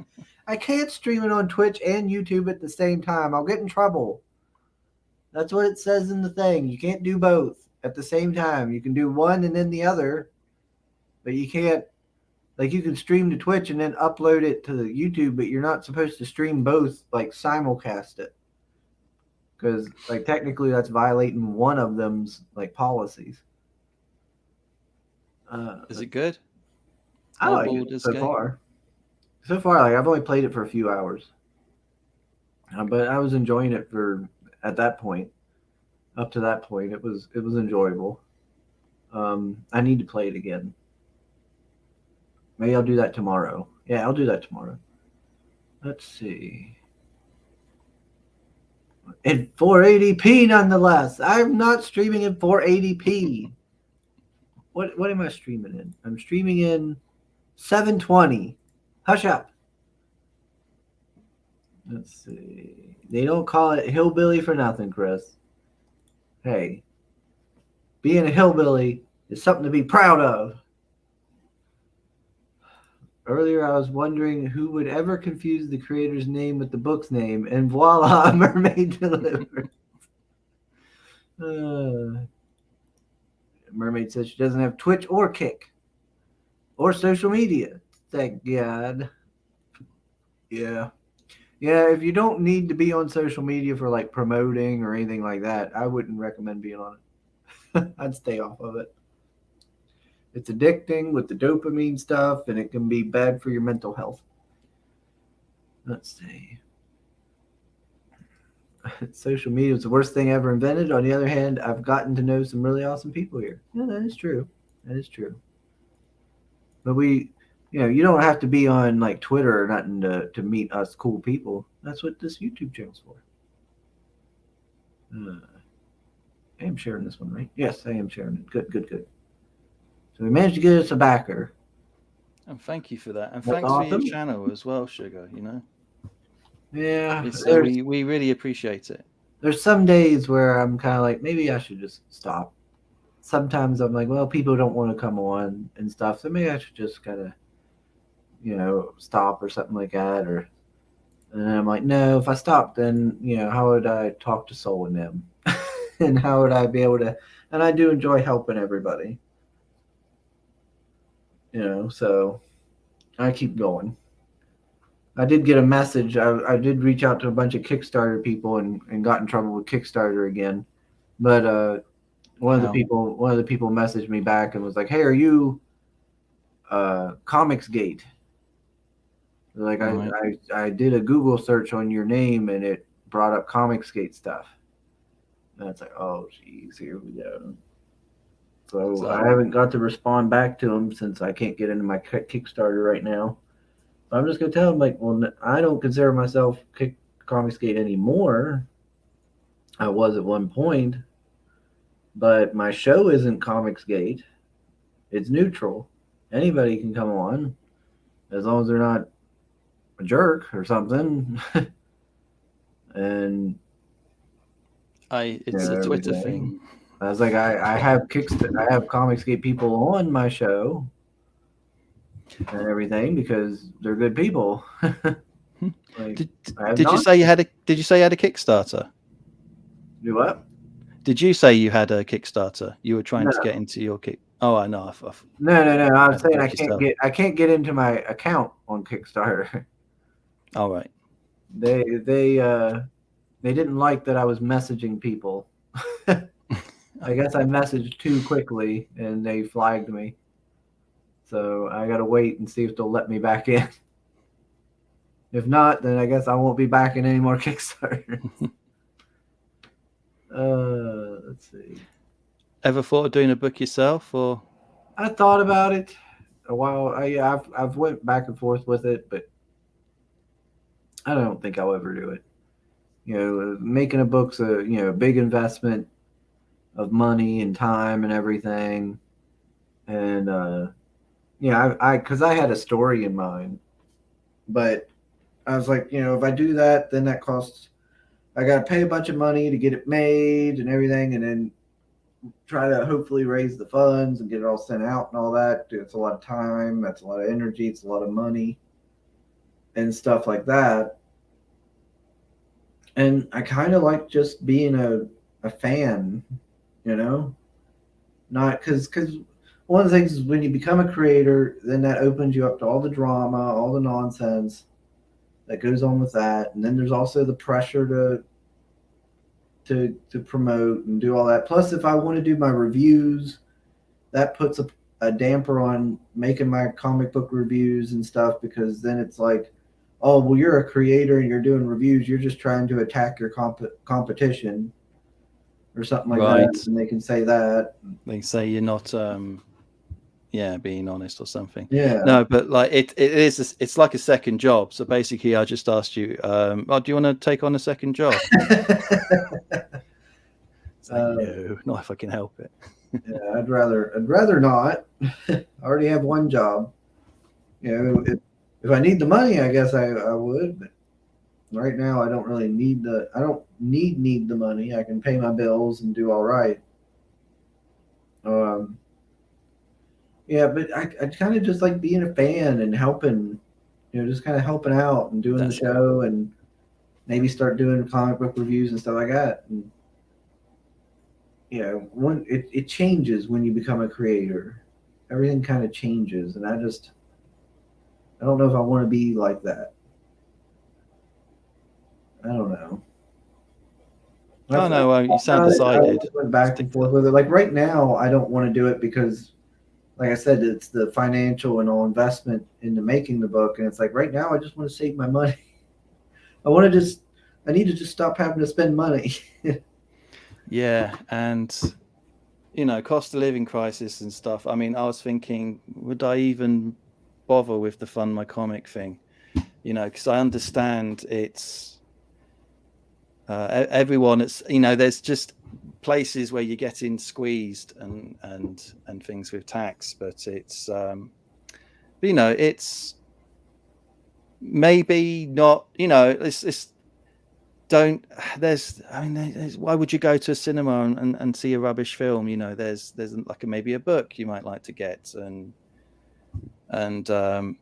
I can't stream it on Twitch and YouTube at the same time. I'll get in trouble. That's what it says in the thing. You can't do both at the same time. You can do one and then the other, but you can't. Like, you can stream to Twitch and then upload it to the YouTube, but you're not supposed to stream both, like simulcast it, because like technically that's violating one of them's like policies. Is it good? I like it so far. So far, like I've only played it for a few hours, but I was enjoying it at that point. Up to that point, it was enjoyable. I need to play it again. Maybe I'll do that tomorrow. Yeah, I'll do that tomorrow. Let's see. In 480p, nonetheless. I'm not streaming in 480p. what am I streaming in? I'm streaming in 720. Hush up. Let's see. They don't call it hillbilly for nothing, Chris. Hey, being a hillbilly is something to be proud of. Earlier, I was wondering who would ever confuse the creator's name with the book's name, and voila, Mermaid delivered. Mermaid says she doesn't have Twitch or Kick or social media. Thank God. Yeah. Yeah, if you don't need to be on social media for like promoting or anything like that, I wouldn't recommend being on it. I'd stay off of it. It's addicting with the dopamine stuff, and it can be bad for your mental health. Let's see. Social media is the worst thing ever invented. On the other hand, I've gotten to know some really awesome people here. Yeah, that is true. That is true. But you don't have to be on like Twitter or nothing to meet us cool people. That's what this YouTube channel's for. I am sharing this one, right? Yes, I am sharing it. Good. So we managed to get us a backer. And thank you for that. And That's thanks for awesome. your channel as well, Sugar, Yeah. We really appreciate it. There's some days where I'm kind of like, maybe I should just stop. Sometimes I'm like, well, people don't want to come on and stuff, so maybe I should just kind of, stop or something like that. And I'm like, no, if I stop, then how would I talk to Soul and them, and how would I be able to? And I do enjoy helping everybody, so I keep going. I did get a message. I did reach out to a bunch of Kickstarter people and got in trouble with Kickstarter again, but one of the people messaged me back and was like, "Hey, are you Comicsgate?" Like right. I did a Google search on your name and it brought up Comicsgate stuff. And it's like, oh geez, here we go. So I haven't got to respond back to him since I can't get into my Kickstarter right now. But I'm just gonna tell him like, well, I don't consider myself Comicsgate anymore. I was at one point, but my show isn't Comicsgate. It's neutral. Anybody can come on, as long as they're not a jerk or something. And it's a Twitter thing. I was like, I have Comicsgate people on my show and everything because they're good people. Like, did you say you had a Kickstarter? Do what? Did you say you had a Kickstarter? You were trying to get into your kick. Oh, I know. No. I was saying I can't get into my account on Kickstarter. All right. They didn't like that I was messaging people. I guess I messaged too quickly and they flagged me. So I got to wait and see if they'll let me back in. If not, then I guess I won't be back in any more Kickstarters. Let's see. Ever thought of doing a book yourself, or? I thought about it a while. I've went back and forth with it, but I don't think I'll ever do it. Making a book's a big investment of money and time and everything, and because I had a story in mind, but I was like, if I do that, then that costs. I got to pay a bunch of money to get it made and everything, and then try to hopefully raise the funds and get it all sent out and all that. It's a lot of time. That's a lot of energy. It's a lot of money and stuff like that. And I kind of like just being a fan, not because one of the things is when you become a creator, then that opens you up to all the drama, all the nonsense that goes on with that. And then there's also the pressure to promote and do all that. Plus, if I want to do my reviews, that puts a damper on making my comic book reviews and stuff, because then it's like, oh, well, you're a creator and you're doing reviews. You're just trying to attack your competition or something like that. And they can say that. They say you're not, being honest or something. Yeah. No, but like it's like a second job. So basically, I just asked you, do you want to take on a second job? It's like, no, not if I can help it. Yeah, I'd rather not. I already have one job. If I need the money, I guess I would. But right now, I don't really I don't need the money. I can pay my bills and do all right. Um, yeah, but I kind of just like being a fan and helping. Just kind of helping out and doing the That's it. show and maybe start doing comic book reviews and stuff like that. And when it changes when you become a creator, everything kind of changes, and I don't know if I want to be like that. I don't know. Oh I've no, well, you thought sound about it. I decided. always went back and Stick to forth it. with it. Like right now, I don't want to do it because, like I said, it's the financial and all investment into making the book, and it's like right now I just want to save my money. I want to just, I need to just stop having to spend money. Yeah, and cost of living crisis and stuff. I mean, I was thinking, would I even bother with the fund my comic thing? Because I understand it's everyone. It's there's just places where you're getting squeezed and things with tax, but it's maybe not. It's don't there's I mean why would you go to a cinema and see a rubbish film? There's like maybe a book you might like to get, and I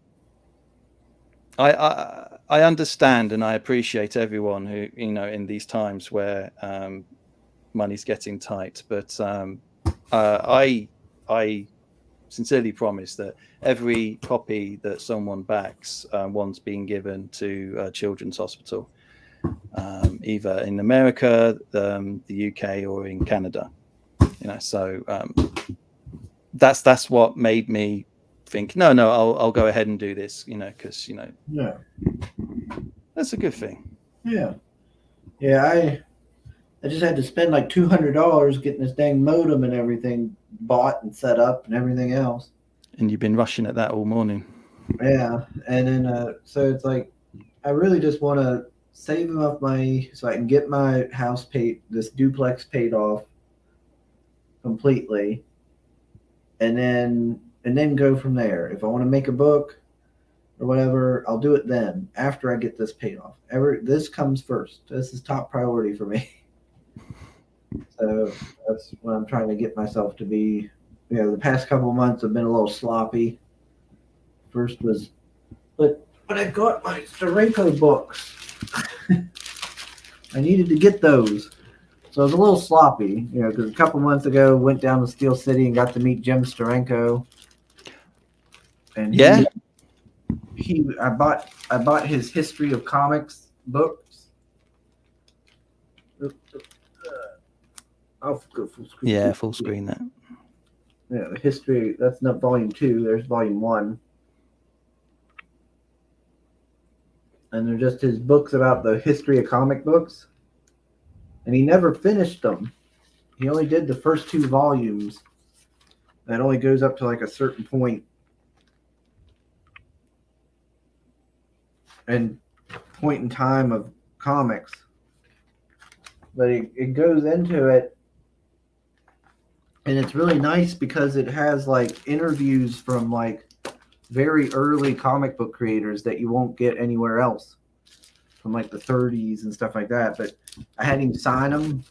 understand and I appreciate everyone who in these times where money's getting tight, but I sincerely promise that every copy that someone backs, one's being given to a children's hospital, either in America, the UK, or in Canada. So that's what made me think, no, I'll go ahead and do this. Because Yeah, that's a good thing. yeah, yeah. I just had to spend like $200 getting this dang modem and everything bought and set up and everything else. And you've been rushing at that all morning. Yeah, and then so it's like I really just want to save enough money so I can get my house paid, this duplex paid off completely, and then go from there. If I want to make a book or whatever, I'll do it then after I get this paid off. This comes first. This is top priority for me. So that's what I'm trying to get myself to be. The past couple of months have been a little sloppy. First was, but I got my Steranko books. I needed to get those. So it was a little sloppy, because a couple months ago went down to Steel City and got to meet Jim Steranko, and Yeah. I bought his history of comics books. I'll go full screen. Yeah, full screen that. Yeah, the history. That's not volume 2. There's volume 1, and they're just his books about the history of comic books. And he never finished them. He only did the first 2 volumes. That only goes up to like a certain point. And point in time of comics. But it goes into it, and it's really nice because it has like interviews from like very early comic book creators that you won't get anywhere else, from like the 30s and stuff like that. But I had him sign them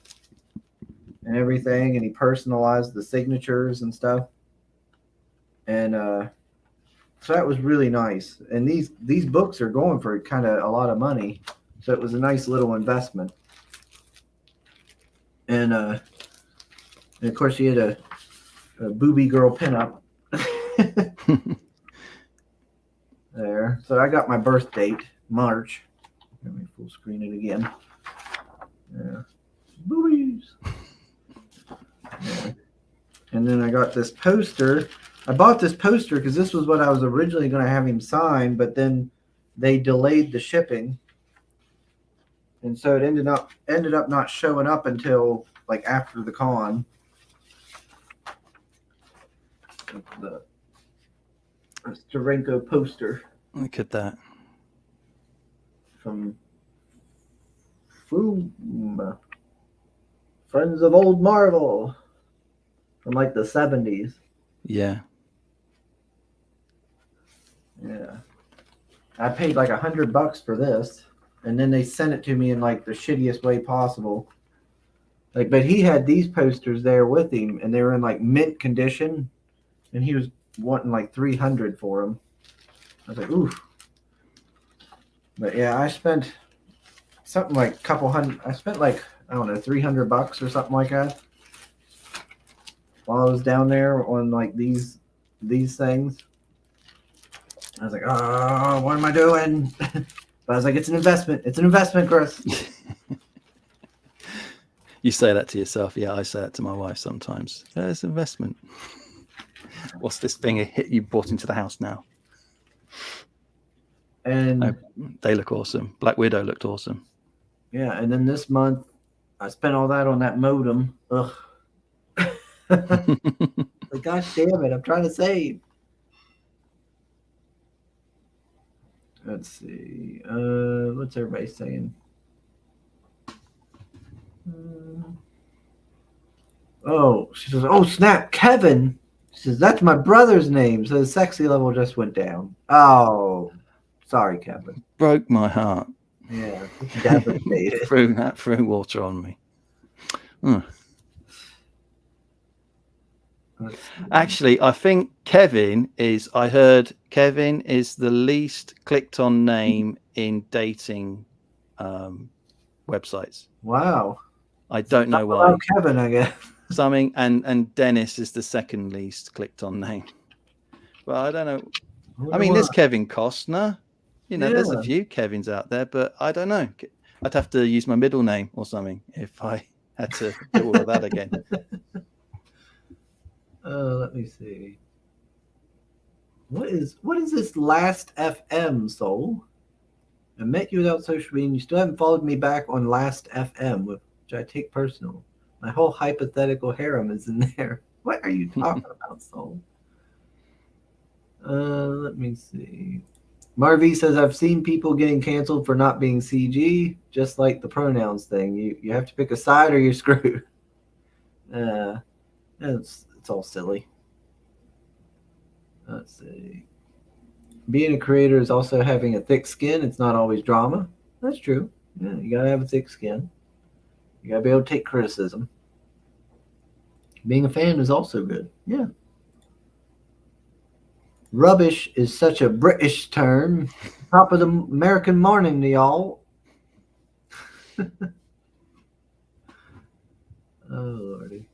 and everything, and he personalized the signatures and stuff. And so that was really nice. And these books are going for kind of a lot of money, so it was a nice little investment. And of course, he had a booby girl pinup there. So I got my birth date, March. Let me full screen it again. Yeah. Boobies. Yeah. And then I got this poster. I bought this poster because this was what I was originally going to have him sign, but then they delayed the shipping, and so it ended up not showing up until like after the con. The Steranko poster Look at that. from Friends of Old Marvel. from like the 70s. Yeah. Yeah. I paid like $100 for this, and then they sent it to me in like the shittiest way possible. Like, but he had these posters there with him, and they were in like mint condition, and he was wanting like 300 for them. I was like, oof. But yeah, I spent something like a couple hundred. I spent like, I don't know, $300 or something like that while I was down there on like these things. I was like, oh, what am I doing? But I was like, it's an investment. It's an investment, Chris. You say that to yourself. Yeah, I say that to my wife sometimes. Yeah, it's investment. What's this thing you brought into the house now? And they look awesome. Black Widow looked awesome. Yeah, and then this month I spent all that on that modem. Ugh. Like, gosh damn it, I'm trying to save. Let's see. What's everybody saying? Oh, she says, oh snap, Kevin. She says, that's my brother's name. So the sexy level just went down. Oh, sorry, Kevin. Broke my heart. Yeah, devastated. threw water on me. Actually, I think I heard Kevin is the least clicked on name in dating websites. Wow. I don't know why. Kevin, I guess. Something, and Dennis is the second least clicked on name. But I don't know. I mean, there's Kevin Costner. There's a few Kevins out there, but I don't know. I'd have to use my middle name or something if I had to do all of that again. Let me see. What is this Last FM, Soul? I met you without social media, and you still haven't followed me back on Last FM, which I take personal. My whole hypothetical harem is in there. What are you talking about, Soul? Let me see. Marv says, I've seen people getting canceled for not being CG, just like the pronouns thing. You have to pick a side or you're screwed. It's all silly. Let's see. Being a creator is also having a thick skin. It's not always drama. That's true. Yeah, you gotta have a thick skin. You gotta be able to take criticism. Being a fan is also good. Yeah. Rubbish is such a British term. Top of the American morning to y'all. Oh, Lordy.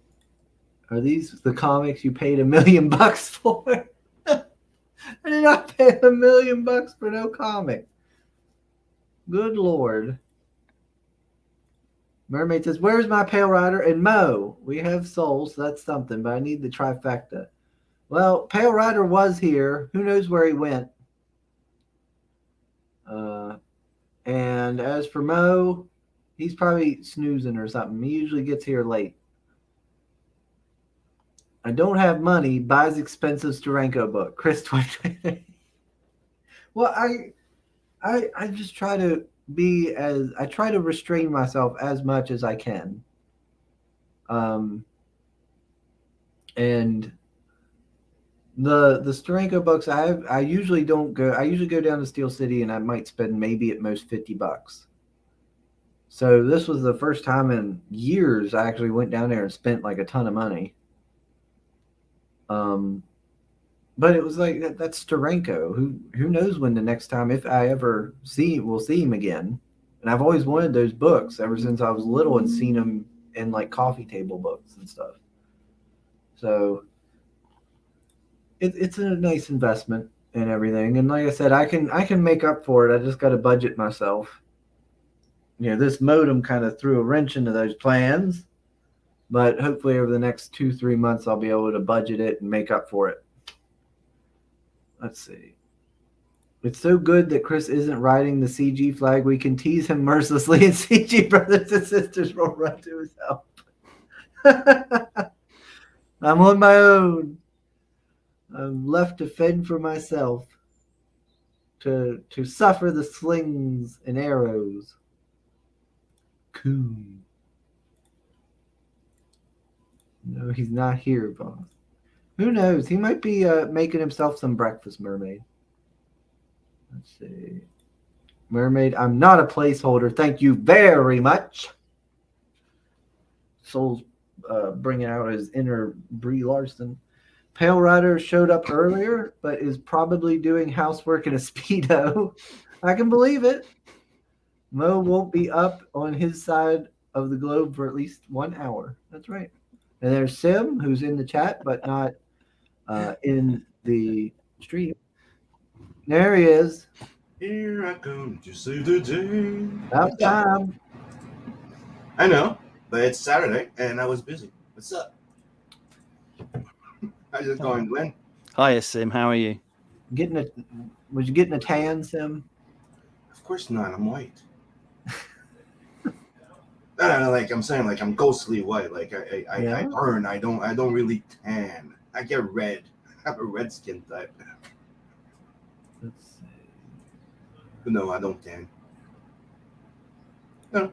Are these the comics you paid $1 million for? I did not pay $1 million for no comic. Good Lord. Mermaid says, where's my Pale Rider and Mo? We have souls, so that's something, but I need the trifecta. Well, Pale Rider was here. Who knows where he went? And as for Mo, he's probably snoozing or something. He usually gets here late. I don't have money. Buys expensive Steranko book. Chris Twitter. Well, I just try to I try to restrain myself as much as I can. And the Steranko books, I usually don't go. I usually go down to Steel City, and I might spend maybe at most $50. So this was the first time in years I actually went down there and spent like a ton of money. But it was like that's Steranko. Who knows when the next time, if I ever will see him again. And I've always wanted those books ever since I was little and seen them in like coffee table books and stuff. So it's a nice investment and everything. And like I said, I can make up for it. I just got to budget myself. This modem kind of threw a wrench into those plans, but hopefully over the next 2-3 months, I'll be able to budget it and make up for it. Let's see. It's so good that Chris isn't riding the CG flag. We can tease him mercilessly, and CG brothers and sisters will run to his help. I'm on my own. I'm left to fend for myself, to suffer the slings and arrows. Coon. No No, he's not here, boss. Who knows? He might be making himself some breakfast, Mermaid. Let's see. Mermaid, I'm not a placeholder. Thank you very much. Soul's bringing out his inner Brie Larson. Pale Rider showed up earlier, but is probably doing housework in a Speedo. I can believe it. Mo won't be up on his side of the globe for at least 1 hour. That's right. And there's Sim, who's in the chat, but not in the stream. There he is. Here I come to save the day. About time. I know, but it's Saturday and I was busy. What's up? How's it going, Glenn? Hiya, Sim. How are you? Was you getting a tan, Sim? Of course not. I'm white. No, like I'm saying, like I'm ghostly white. Like I burn. I don't really tan. I get red. I have a red skin type. Let's see. But no, I don't tan. No.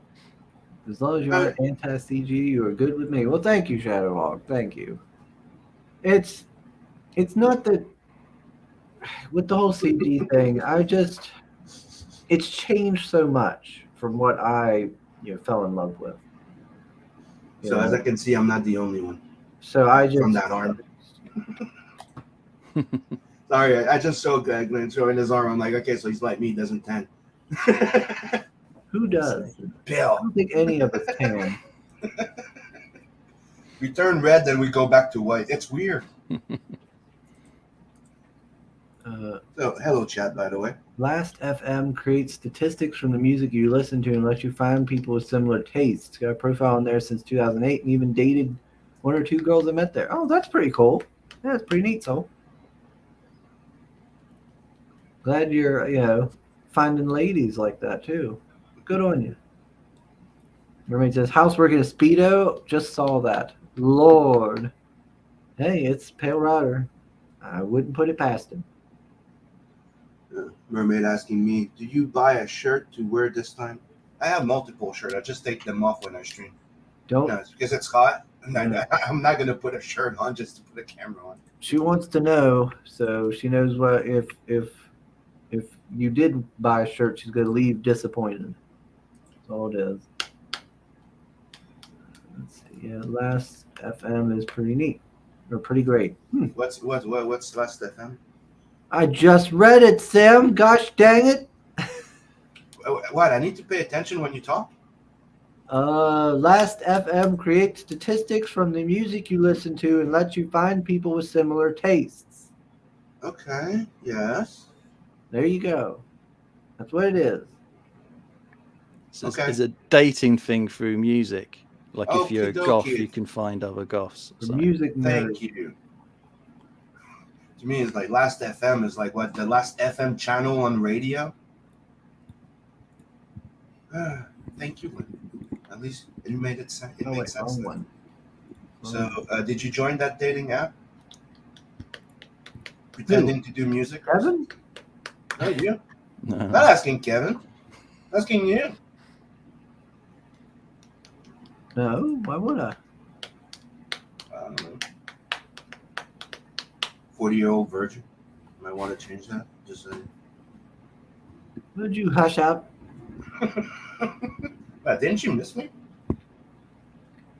As long as you aren't anti-CG, you are good with me. Well, thank you, Shadowhawk. Thank you. It's not that with the whole CG thing. It's changed so much from what I fell in love with. So as I can see, I'm not the only one. So I just from that arm. Sorry, I just saw Glenn throwing his arm. I'm like, okay, so he's like me, doesn't tan. Who does? Bill. I don't think any of us can. We turn red, then we go back to white. It's weird. So, hello, chat, by the way. Last FM creates statistics from the music you listen to and lets you find people with similar tastes. Got a profile on there since 2008 and even dated 1 or 2 girls I met there. Oh, that's pretty cool. Yeah, that's pretty neat, so. Glad you're, finding ladies like that, too. Good on you. Mermaid says, housework in a Speedo. Just saw that. Lord. Hey, it's Pale Rider. I wouldn't put it past him. Mermaid asking me, do you buy a shirt to wear this time? I have multiple shirts. I just take them off when I stream. Don't. No, it's because it's hot. I'm not going to put a shirt on just to put a camera on. She wants to know, so she knows what if you did buy a shirt, she's going to leave disappointed. That's all it is. Let's see. Yeah, Last FM is pretty neat. Or pretty great. What's Last FM? I just read it, Sam. Gosh dang it. What? I need to pay attention when you talk? Last FM creates statistics from the music you listen to and lets you find people with similar tastes. Okay, yes. There you go. That's what it is. So it's a dating thing through music. Like if you're a goth, you can find other goths. So. Music. Thank you. To me, it's like Last FM is like what, the Last FM channel on radio. Thank you. At least it made it sense. It made sense. So, did you join that dating app? Pretending to do music? Kevin? No, you. No. Not asking Kevin. Asking you. No, why would I? I don't know. 40-year-old virgin. Might want to change that. Just saying. Would you hush up? Didn't you miss me?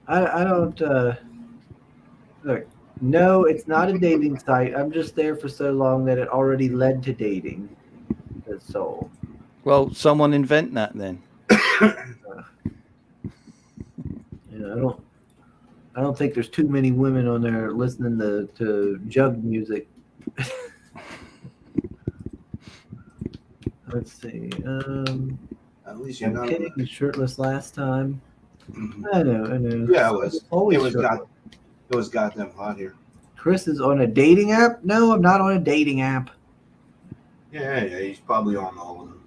I don't. Look, no, it's not a dating site. I'm just there for so long that it already led to dating. That's all. Well, someone invent that then. I don't think there's too many women on there listening to jug music. Let's see. At least you're not. Kidding, was shirtless last time. I know. Yeah, it was. Always It was goddamn hot here. Chris is on a dating app? No, I'm not on a dating app. Yeah, he's probably on all of them.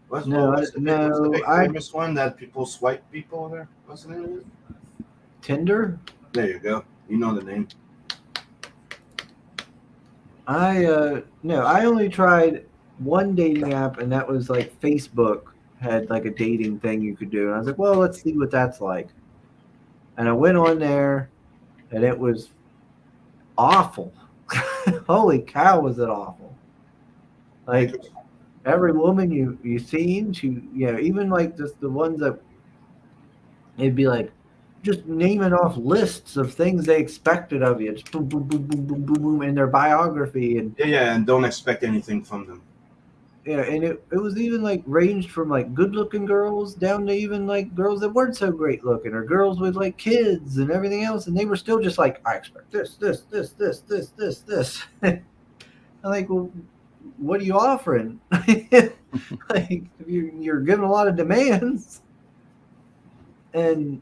What's the famous one that people swipe people there? What's the name of it? Tinder? There you go. You know the name. I only tried one dating app, and that was like Facebook had like a dating thing you could do. And I was like, well, let's see what that's like. And I went on there, and it was awful. Holy cow, was it awful! Like every woman you seen, even like just the ones that it'd be like just naming off lists of things they expected of you, just boom, boom, boom, boom, boom, boom, boom, in their biography, and and don't expect anything from them. and it was even like ranged from like good looking girls down to even like girls that weren't so great looking, or girls with like kids and everything else, and they were still just like, I expect this. I'm like, well, what are you offering? Like, if you're giving a lot of demands, and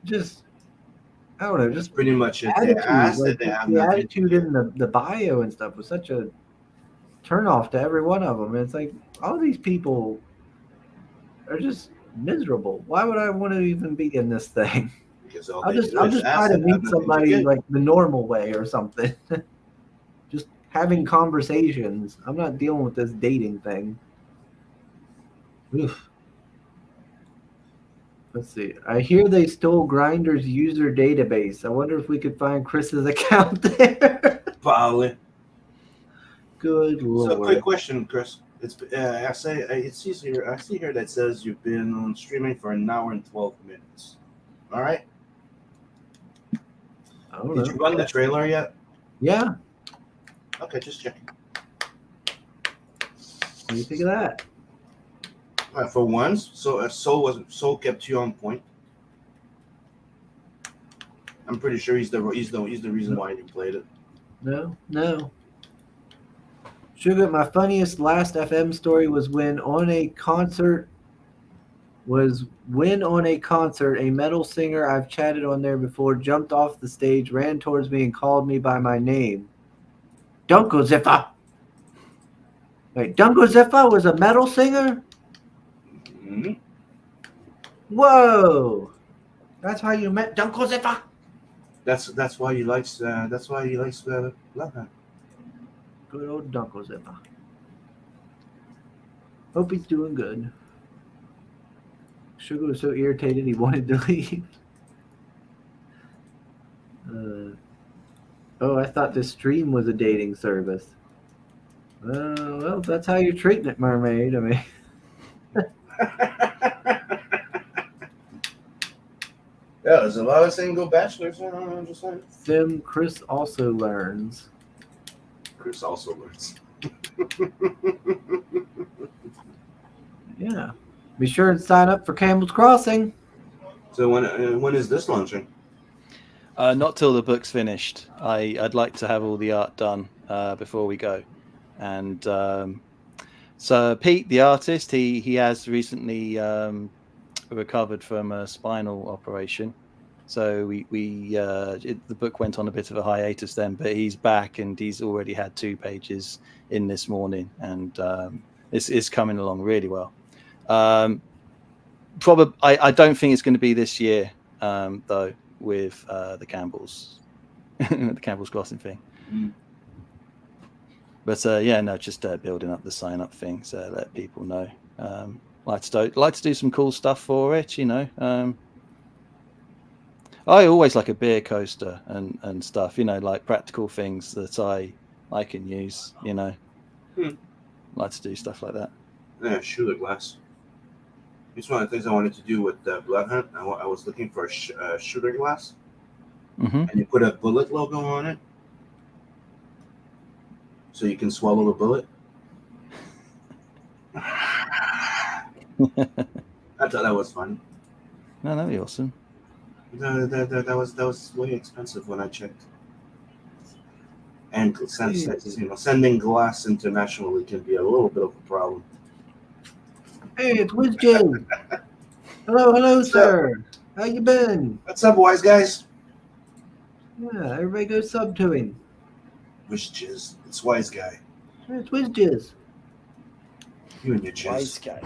just I don't know, just Pretty much it. They attitude, ask like that they have the nothing. attitude in the bio and stuff was such a turnoff to every one of them. And it's like all these people are just miserable. Why would I want to even be in this thing? Because all I'll they just do I'll is just ask try to and have meet nothing to somebody give. like the normal way or something. Just having conversations. I'm not dealing with this dating thing. Oof. Let's see. I hear they stole Grindr's user database. I wonder if we could find Chris's account there. Probably. Good So, lord. quick question, Chris. I see here that says you've been on streaming for an hour and 12 minutes. All right. I don't Did know. you run the trailer yet? Yeah. Okay, just checking. What do you think of that? For once, Soul kept you on point. I'm pretty sure he's the reason why you played it. No. Sugar, my funniest last FM story was when on a concert, a metal singer I've chatted on there before jumped off the stage, ran towards me, and called me by my name. Dunko Ziffa. Wait, Dunko Ziffa was a metal singer? Mm-hmm. Whoa. That's how you met Dunko Ziffa? That's why he likes Love Hand. Good old Dunko Ziffa. Hope he's doing good. Sugar was so irritated he wanted to leave. I thought this stream was a dating service. Well, that's how you're treating it, mermaid. I mean, Yeah, there's a lot of single bachelors. I'm just saying. Sim Chris also learns. Chris also learns. Yeah. Be sure and sign up for Campbell's Crossing. So when is this launching? Not till the book's finished. I'd like to have all the art done before we go. And so Pete, the artist, he has recently recovered from a spinal operation. So the book went on a bit of a hiatus then, but he's back and he's already had 2 pages in this morning, and it's coming along really well. Probably, I don't think it's going to be this year, though, with the Campbell's, the Campbell's Crossing thing. Mm. But just building up the sign up thing, so let people know. Like to do some cool stuff for it, I always like a beer coaster and stuff, like practical things that I can use, Like to do stuff like that. Yeah, shooter glass. It's one of the things I wanted to do with Blood Hunt. I was looking for a shooter glass, and you put a bullet logo on it, so you can swallow a bullet. I thought that was fun. No, that'd be awesome. That was way expensive when I checked. And sending glass internationally can be a little bit of a problem. Hey, it's WizJim. Hello, sir. How you been? What's up, wise guys? Yeah, everybody go sub to him. WizJizz. It's wise guy. Yeah, it's WizJizz. You and your jizz. Wise guy.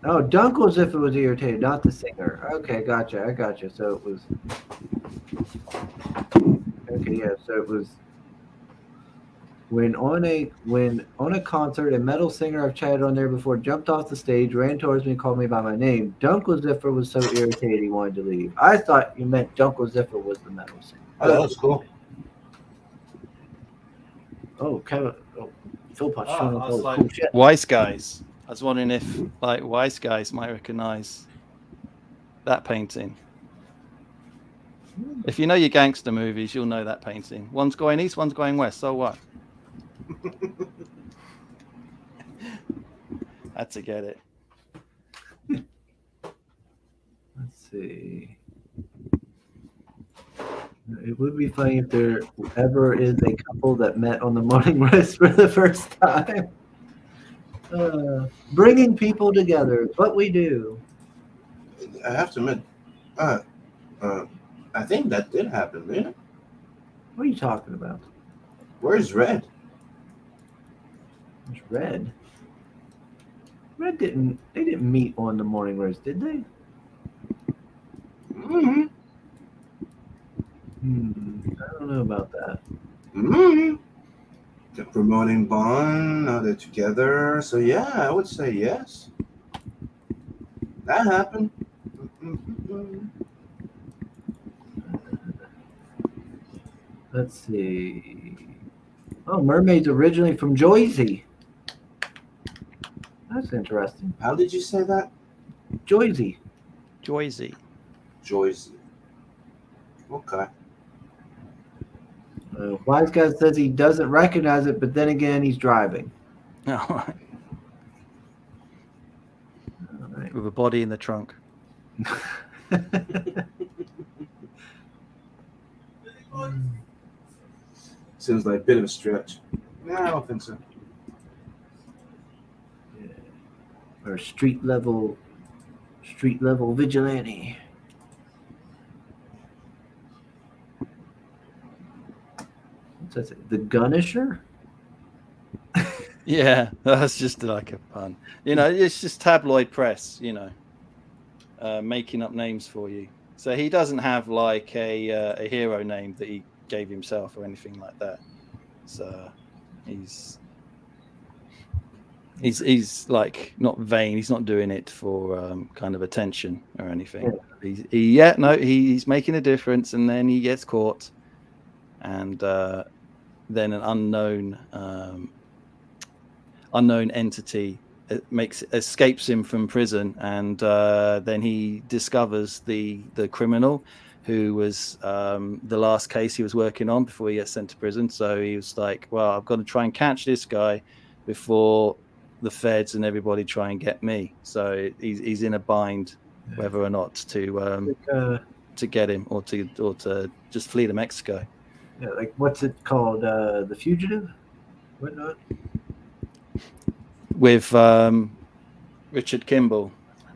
Oh, Dunk was if it was irritated, not the singer. Okay, gotcha. I gotcha. So it was. Okay, yeah. So it was. When on a concert, a metal singer I've chatted on there before jumped off the stage, ran towards me, and called me by my name. Dunkel Ziffer was so irritated he wanted to leave. I thought you meant Dunkel Ziffer was the metal singer. Oh, that was cool. Oh, Kevin. Oh, Philpott's Oh, showing I us was all the like, cool shit. Wise Guys. I was wondering if like Wise Guys might recognize that painting. If you know your gangster movies, you'll know that painting. One's going east, one's going west. So what? Had to get it. Let's see. It would be funny if there ever is a couple that met on the morning roast for the first time. Bringing people together is what we do. I have to admit, I think that did happen, didn't it? What are you talking about? Where's Red? It's Red. Red didn't. They didn't meet on the morning roast, did they? Mm-hmm. I don't know about that. Mm-hmm. They're promoting Bond. Now they're together. So yeah, I would say yes. That happened. Mm-hmm. Let's see. Oh, Mermaid's originally from Jersey. That's interesting. How did you say that? Jersey. Joyzy. Joyce. Okay. Wise Guy says he doesn't recognize it, but then again, he's driving. All right. All right. With a body in the trunk. Seems like a bit of a stretch. No, I don't think so. Yeah. Or street level vigilante. What's that? The Gunisher? Yeah, that's just like a pun. You know, it's just tabloid press, you know, making up names for you. So he doesn't have like a hero name that he gave himself or anything like that. So he's like not vain. He's not doing it for kind of attention or anything. Yeah. He's making a difference, and then he gets caught, and then an unknown entity escapes him from prison, and then he discovers the criminal who was the last case he was working on before he gets sent to prison. So he was like, well, I've got to try and catch this guy before the feds and everybody try and get me. So he's in a bind whether or not to get him or to just flee to Mexico. Yeah, like what's it called? The Fugitive? Whatnot? With Richard Kimball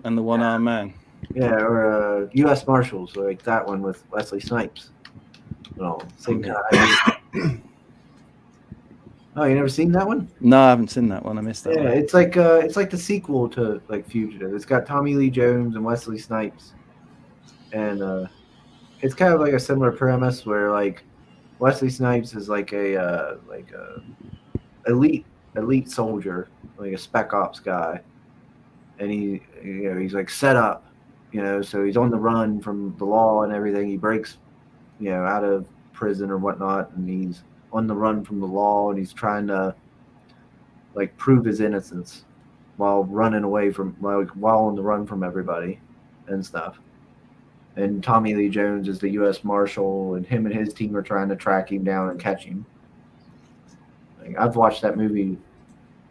and the One-Armed Man. Yeah, or U.S. Marshals, like that one with Wesley Snipes. Well, same guy. Oh, you never seen that one? No, I haven't seen that one. I missed that. Yeah, one. it's like the sequel to like Fugitive. It's got Tommy Lee Jones and Wesley Snipes, and it's kind of like a similar premise where like Wesley Snipes is like a elite soldier, like a spec ops guy, and he's like set up, so he's on the run from the law and everything. He breaks, out of prison or whatnot, and he's on the run from the law, and he's trying to like prove his innocence while running away from while on the run from everybody and stuff. And Tommy Lee Jones is the U.S. Marshal, and him and his team are trying to track him down and catch him. Like, I've watched that movie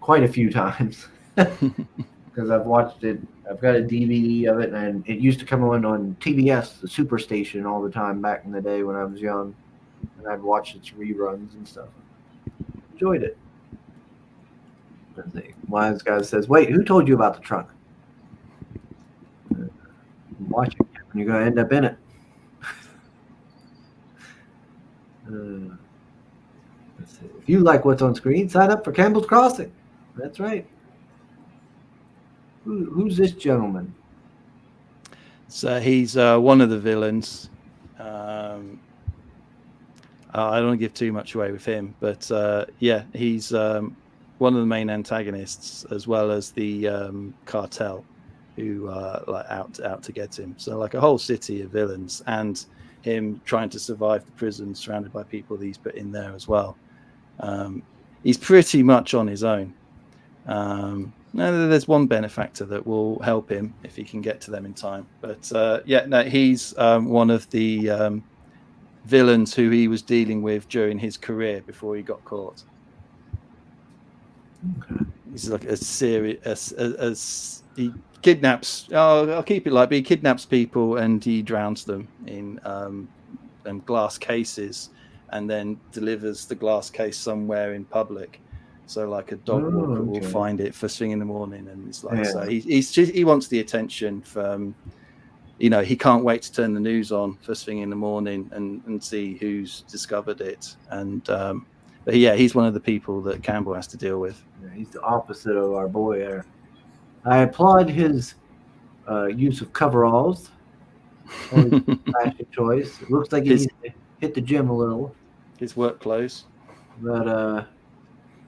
quite a few times because I've watched it. I've got a DVD of it, and it used to come on TBS, the Superstation, all the time back in the day when I was young, and I'd watch its reruns and stuff. Enjoyed it. Wise Guy says, "Wait, who told you about the trunk?" Watch it, and you're gonna end up in it. Let's see. If you like what's on screen, sign up for Campbell's Crossing. That's right. Who's this gentleman? So he's one of the villains. I don't want to give too much away with him, but yeah, he's one of the main antagonists, as well as the cartel who are like out to get him. So like a whole city of villains, and him trying to survive the prison surrounded by people that he's put in there as well. He's pretty much on his own. There's one benefactor that will help him if he can get to them in time. But yeah, no, he's one of the villains who he was dealing with during his career before he got caught. Okay. He's like a serious, he kidnaps. Oh, I'll keep it light. But he kidnaps people and he drowns them in glass cases, and then delivers the glass case somewhere in public. So like a dog walker will find it first thing in the morning, and it's like so he wants the attention from. He can't wait to turn the news on first thing in the morning and see who's discovered it. And but yeah, he's one of the people that Campbell has to deal with. Yeah, he's the opposite of our boy there. I applaud his use of coveralls. Fashion choice. It looks like he needs to hit the gym a little. His work clothes. But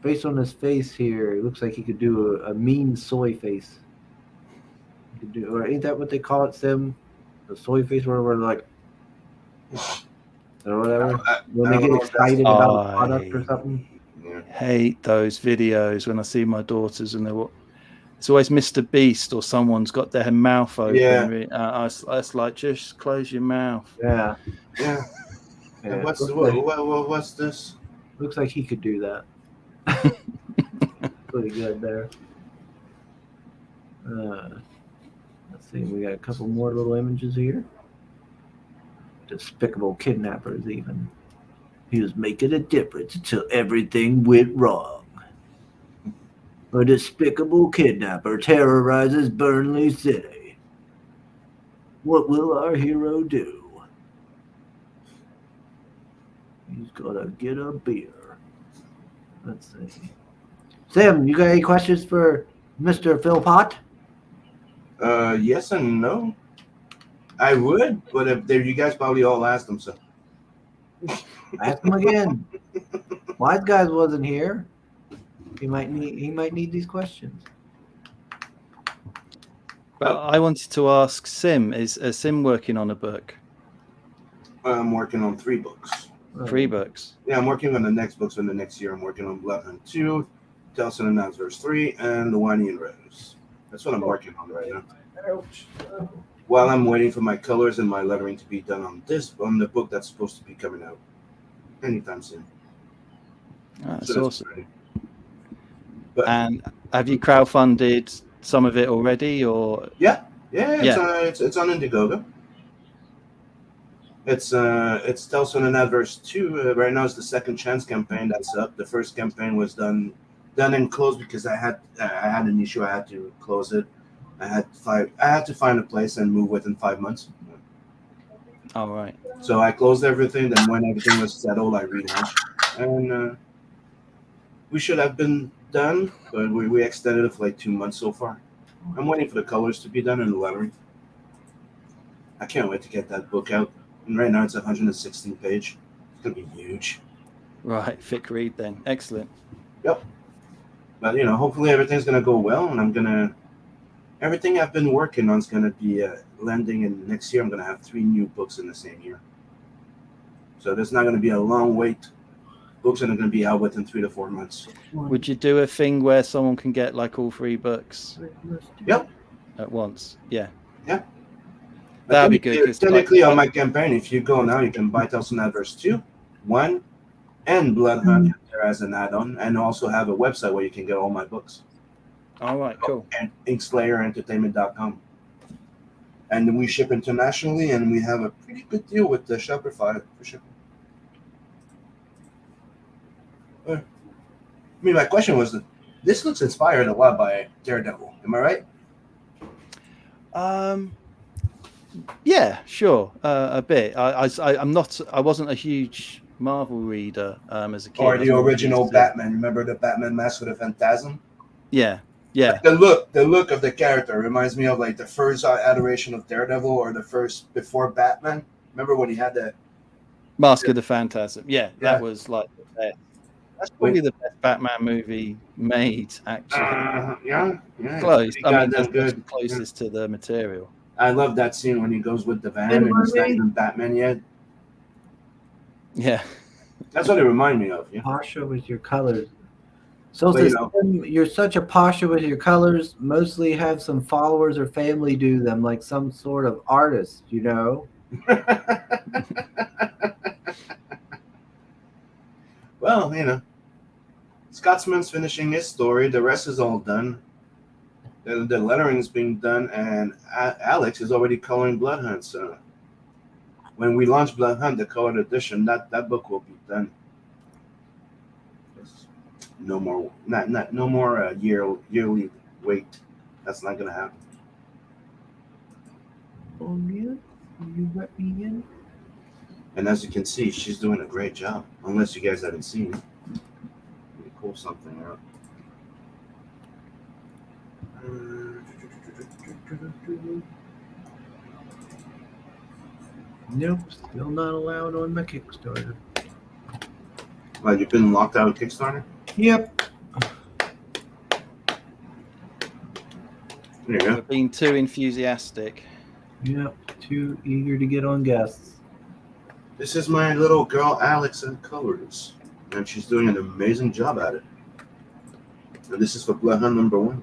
based on his face here, it looks like he could do a mean soy face. He could do, or ain't that what they call it, Sim? The soy face, where we're like, or whatever. When they get excited about a product or something. Hate those videos when I see my daughters and it's always Mr. Beast or someone's got their mouth open. Yeah. It's like, just close your mouth. Yeah. Yeah. What's this? Looks like he could do that. Pretty good there. Let's see, we got a couple more little images here. Despicable kidnappers, even. He was making a difference until everything went wrong. A despicable kidnapper terrorizes Burnley City. What will our hero do? He's gonna get a beer. Let's see. Sam, you got any questions for Mr. Philpott? Yes and no. I would, but if you guys probably all asked them, so. Ask him again. Wise Guys wasn't here. He might need these questions. But I wanted to ask Sim, is Sim working on a book? I'm working on 3 books. 3 books? Yeah, I'm working on the next books for the next year. I'm working on Blood Hunt 2, Telson and Nats Verse 3, and The Winey and Rose. That's what I'm working on right now. While I'm waiting for my colors and my lettering to be done on the book that's supposed to be coming out anytime soon. That's awesome. And have you crowdfunded some of it already, or? Yeah. It's on Indiegogo. It's Telson and Adverse 2. Right now it's the Second Chance campaign that's up. The first campaign was done and closed because I had an issue. I had to close it. I had to find a place and move within 5 months. All right. So I closed everything. Then when everything was settled, I relaunched, and we should have been done, but we extended it for like 2 months so far. I'm waiting for the colors to be done and the lettering. I can't wait to get that book out. And right now it's 116 page. It's gonna be huge. Right, thick read then. Excellent. Yep. But hopefully everything's gonna go well, and everything I've been working on is gonna be landing in next year. I'm gonna have 3 new books in the same year. So there's not gonna be a long wait. Books are going to be out within 3 to 4 months. Would you do a thing where someone can get like all 3 books? Yep. At once? Yeah. Yeah. That'd be good. Technically, on my campaign, if you go now, you can buy Telson Adverse 2, 1, and Blood Hunt as an add-on, and also have a website where you can get all my books. All right, cool. And InkSlayerEntertainment.com. And we ship internationally, and we have a pretty good deal with the Shopify for shipping. I mean, my question was, this looks inspired a lot by Daredevil. Am I right? Yeah, sure, a bit. I wasn't a huge Marvel reader as a kid. Or the original Batman. Remember the Batman mask with a phantasm? Yeah. Like the look of the character reminds me of like the first iteration of Daredevil, or the first before Batman. Remember when he had Mask of the Phantasm. Yeah, Yeah. that was like the best. That's probably the best Batman movie made, actually. Yeah. Close. I mean, that's good. actually closest to the material. I love that scene when he goes with the van And and he's not Mermaid? even Batman yet. Yeah. That's what it reminded me of. Yeah. Pasha with your colors. So But, since you're such a pasha with your colors, mostly have some followers or family do them, like some sort of artist, you know? Well, Scotsman's finishing his story. The rest is all done. The lettering's being done, and Alex is already coloring Blood Hunt. So when we launch Blood Hunt, the colored edition, that book will be done. No more, no more yearly wait. That's not gonna happen. Oh, yeah? You let me in? And as you can see, she's doing a great job. Unless you guys haven't seen it. Let me pull something out. Nope, still not allowed on my Kickstarter. Like you've been locked out of Kickstarter? Yep. There you go. We're being too enthusiastic. Yep, too eager to get on guests. This is my little girl, Alex, in colors. And she's doing an amazing job at it. And this is for Blood Hunt #1.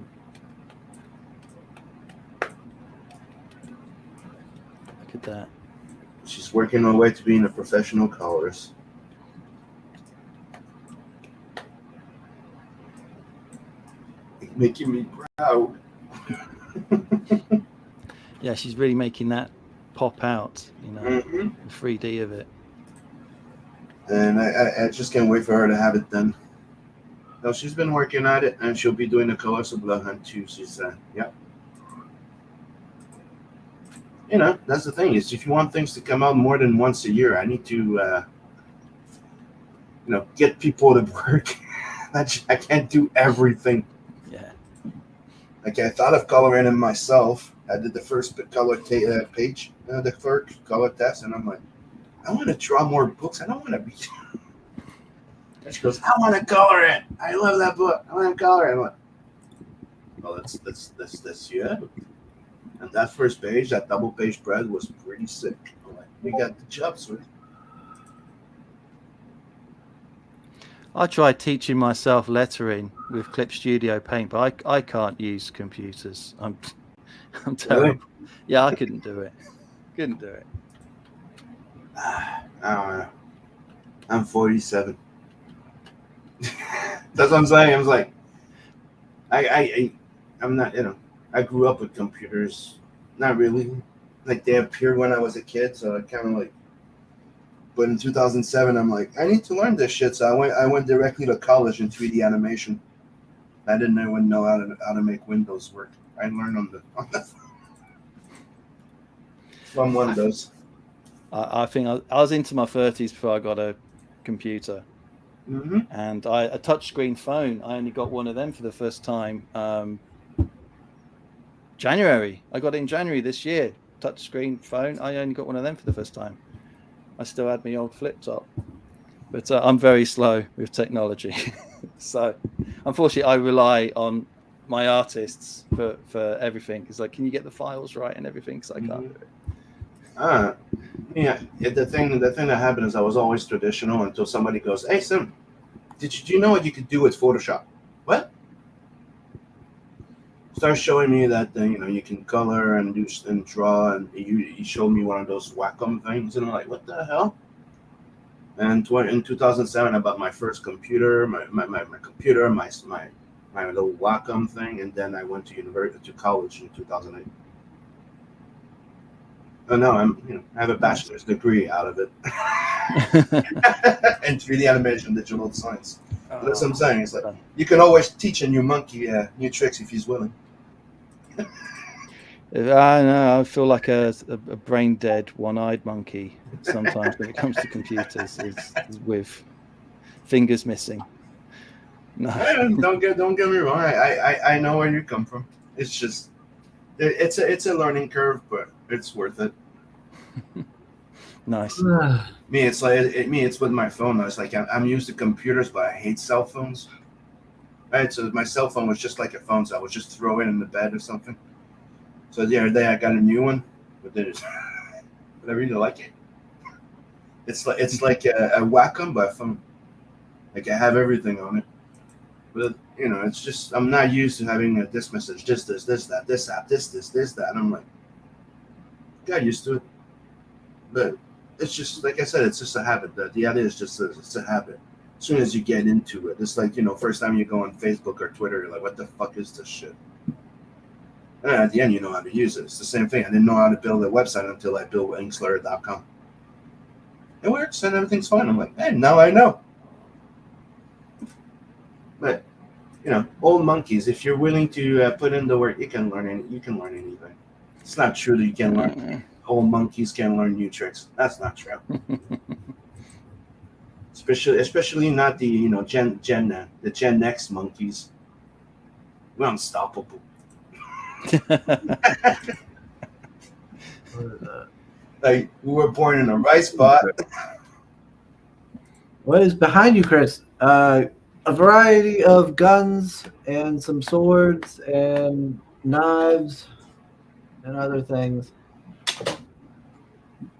Look at that. She's working her way to being a professional colorist. It's making me proud. Yeah, she's really making that pop out, Mm-hmm. the 3D of it. And I just can't wait for her to have it done. No, she's been working at it, and she'll be doing the colors of Blood Hunt too. She said, "Yep." That's the thing is, if you want things to come out more than once a year, I need to, get people to work. I can't do everything. Yeah. Like I thought of coloring them myself. I did the first color page, the first color test, and I'm like, I want to draw more books. I don't want to be. And she goes, I want to color it. I love that book. I want to color it. I'm like, well, that's yeah. And that first page, that double page spread was pretty sick. I'm like, we got the job, sweetie. I tried teaching myself lettering with Clip Studio Paint, but I can't use computers. I'm terrible. Really? Yeah, I couldn't do it. Couldn't do it. I don't know. I'm 47. That's what I'm saying. I was like, I'm not, I grew up with computers. Not really. Like they appeared when I was a kid, so I kind of like. But in 2007, I'm like, I need to learn this shit. So I went directly to college in 3D animation. I didn't even know how to make Windows work. I learned on the from Windows. I think I was into my 30s before I got a computer. Mm-hmm. And a touchscreen phone. I only got one of them for the first time. January. I got it in January this year. Touchscreen phone. I only got one of them for the first time. I still had my old flip top, but I'm very slow with technology. So, unfortunately, I rely on my artists for everything. It's like, can you get the files right and everything? Because I can't do it. Yeah. The thing that happened is I was always traditional until somebody goes, "Hey, Sim, do you know what you could do with Photoshop?" What? Start showing me that you can color and do and draw, and you showed me one of those Wacom things, and I'm like, what the hell? And in 2007, I bought my first computer, my computer, my little Wacom thing, and then I went to college in 2008. Oh no, I have a bachelor's degree out of it in 3D animation, digital science. That's what I'm saying. It's like you can always teach a new monkey new tricks if he's willing. I know. I feel like a brain dead, one-eyed monkey sometimes when it comes to computers, is with fingers missing. No. Don't get me wrong. I know where you come from. It's just it's a learning curve, but it's worth it. Nice. Me, it's like it's with my phone. I was like, I'm used to computers, but I hate cell phones. Right, so my cell phone was just like a phone, so I would just throw it in the bed or something. So the other day I got a new one, but but I really like it. It's like a Wacom, but a phone. Like I have everything on it. But it's just I'm not used to having this message, this, that, this app, this, that. And I'm like, got used to it. But it's just like I said, it's just a habit. The idea is just it's a habit. As soon as you get into it, it's like first time you go on Facebook or Twitter, you're like, what the fuck is this shit? And at the end, you know how to use it. It's the same thing. I didn't know how to build a website until I built Inkslayer.com. It works and everything's fine. I'm like, hey, now I know. But old monkeys. If you're willing to put in the work, you can learn anything. It's not true that you can learn. Old monkeys can learn new tricks. That's not true. Especially not the the Gen X monkeys. We're unstoppable. Like we were born in a rice pot. What is behind you, Chris? A variety of guns and some swords and knives and other things.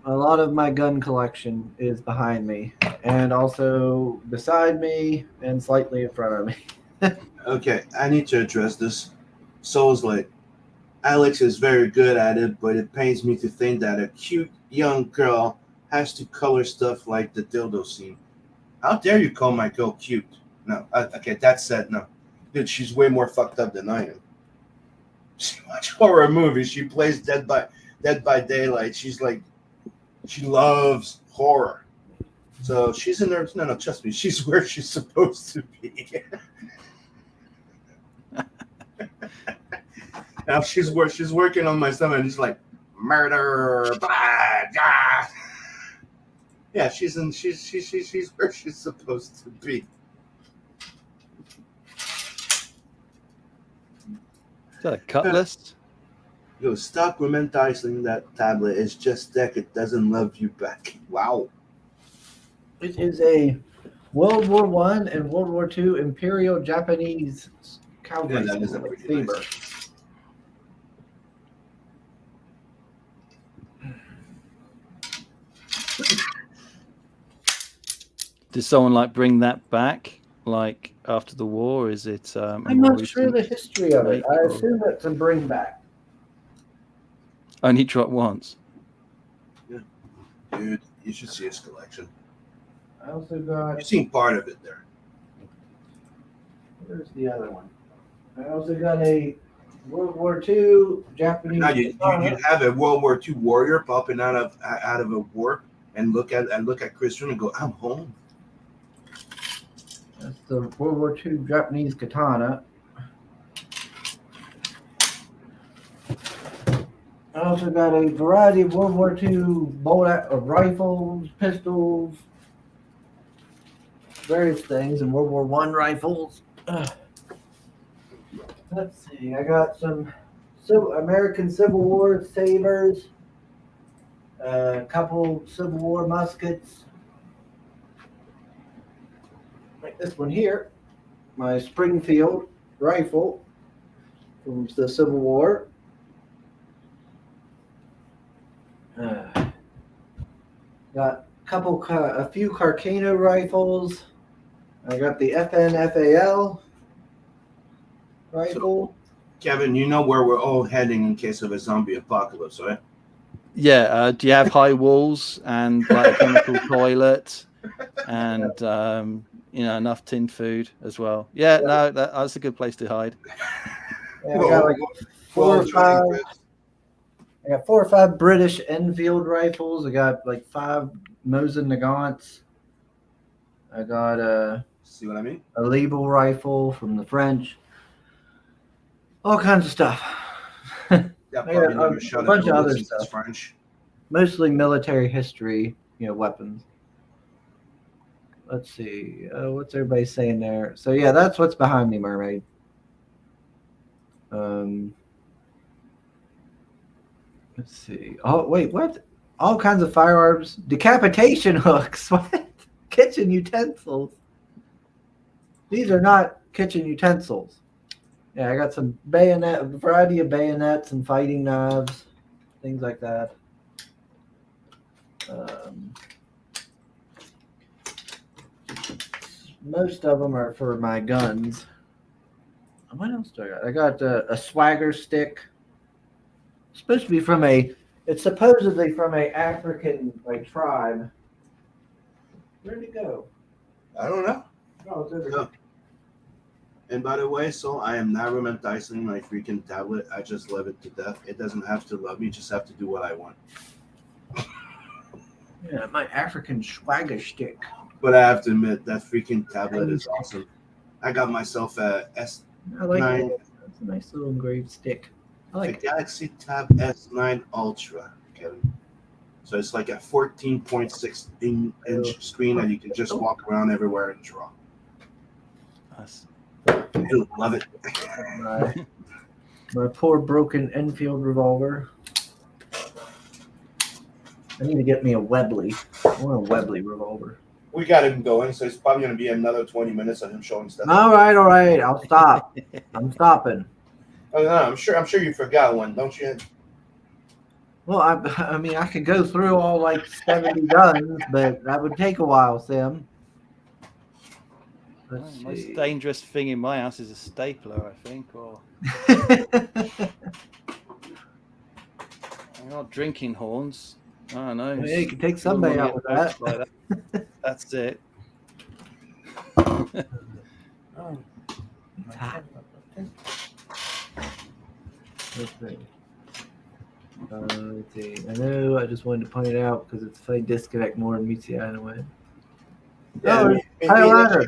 A lot of my gun collection is behind me, and also beside me and slightly in front of me. Okay, I need to address this. Soul's like, Alex is very good at it, but it pains me to think that a cute young girl has to color stuff like the dildo scene. How dare you call my girl cute? No, okay, that said, no. Dude, she's way more fucked up than I am. She watches horror movies. She plays Dead by Daylight. She's like, she loves horror. So she's in there. No, trust me. She's where she's supposed to be. Now she's working on my stomach, and she's like, murder, blah, blah. Yeah, she's where she's supposed to be. Is that a cutlass? Yo, stop romanticizing that tablet. It's just deck. It doesn't love you back. Wow. It is a World War I and World War II Imperial Japanese cowboy Yeah, that is a pretty saber. nice. Did someone like bring that back, like after the war? Is it? I'm not sure the history of it. I assume it's a bring back. Only dropped once. Yeah. Dude, you should see his collection. I also got. You've seen part of it there. Where's the other one? I also got a World War II Japanese. Now you have a World War II warrior popping out of a war, and look at Christian and go, I'm home. That's the World War II Japanese katana. I also got a variety of World War II rifles, pistols, various things, and World War I rifles. Let's see. I got some American Civil War sabers, a couple Civil War muskets, like this one here, my Springfield rifle from the Civil War. Got a few Carcano rifles. I got the FNFAL rifle. So, Kevin, you know where we're all heading in case of a zombie apocalypse, right? Yeah. Do you have high walls and like a chemical toilet and enough tinned food as well? Yeah. No, that's a good place to hide. Yeah, I got like four or five British Enfield rifles. I got like 5 Mosin Nagants. I got See what I mean? a Liebel rifle from the French. All kinds of stuff. Yeah, I got a bunch of other stuff. French. Mostly military history, weapons. Let's see. What's everybody saying there? So yeah, that's what's behind me, Mermaid. Let's see. Oh wait, what? all kinds of firearms, decapitation hooks, what? Kitchen utensils. These are not kitchen utensils. Yeah, I got some a variety of bayonets and fighting knives, things like that. Most of them are for my guns. What else do I got? I got a swagger stick. It's supposed to be from it's supposedly from a African tribe. Where'd it go? I don't know. Oh, it's over No. And by the way, so I am not romanticizing my freaking tablet. I just love it to death. It doesn't have to love me. Just have to do what I want. Yeah, my African swagger stick. But I have to admit, that freaking tablet is awesome. I got myself a S9. I like it. It's a nice little engraved stick. I like the Galaxy Tab S9 Ultra, Kevin. So it's like a 14.6 inch screen that you can just walk around everywhere and draw. Nice. You'll love it. My poor broken Enfield revolver. I need to get me a Webley. I want a Webley revolver. We got him going, so it's probably going to be another 20 minutes of him showing stuff. All right. I'll stop. I'm stopping. Oh, no, I'm sure you forgot one, don't you? Well, I mean, I could go through all 70 guns, but that would take a while, Sam. The most dangerous thing in my house is a stapler, I think, or I'm not drinking horns. I don't know. Yeah, you can take somebody out with that. Like that. That's it. It's hot. Let's see. I know. I just wanted to point it out because it's funny disconnect more than meets the eye in a way. Yeah, Highlighter.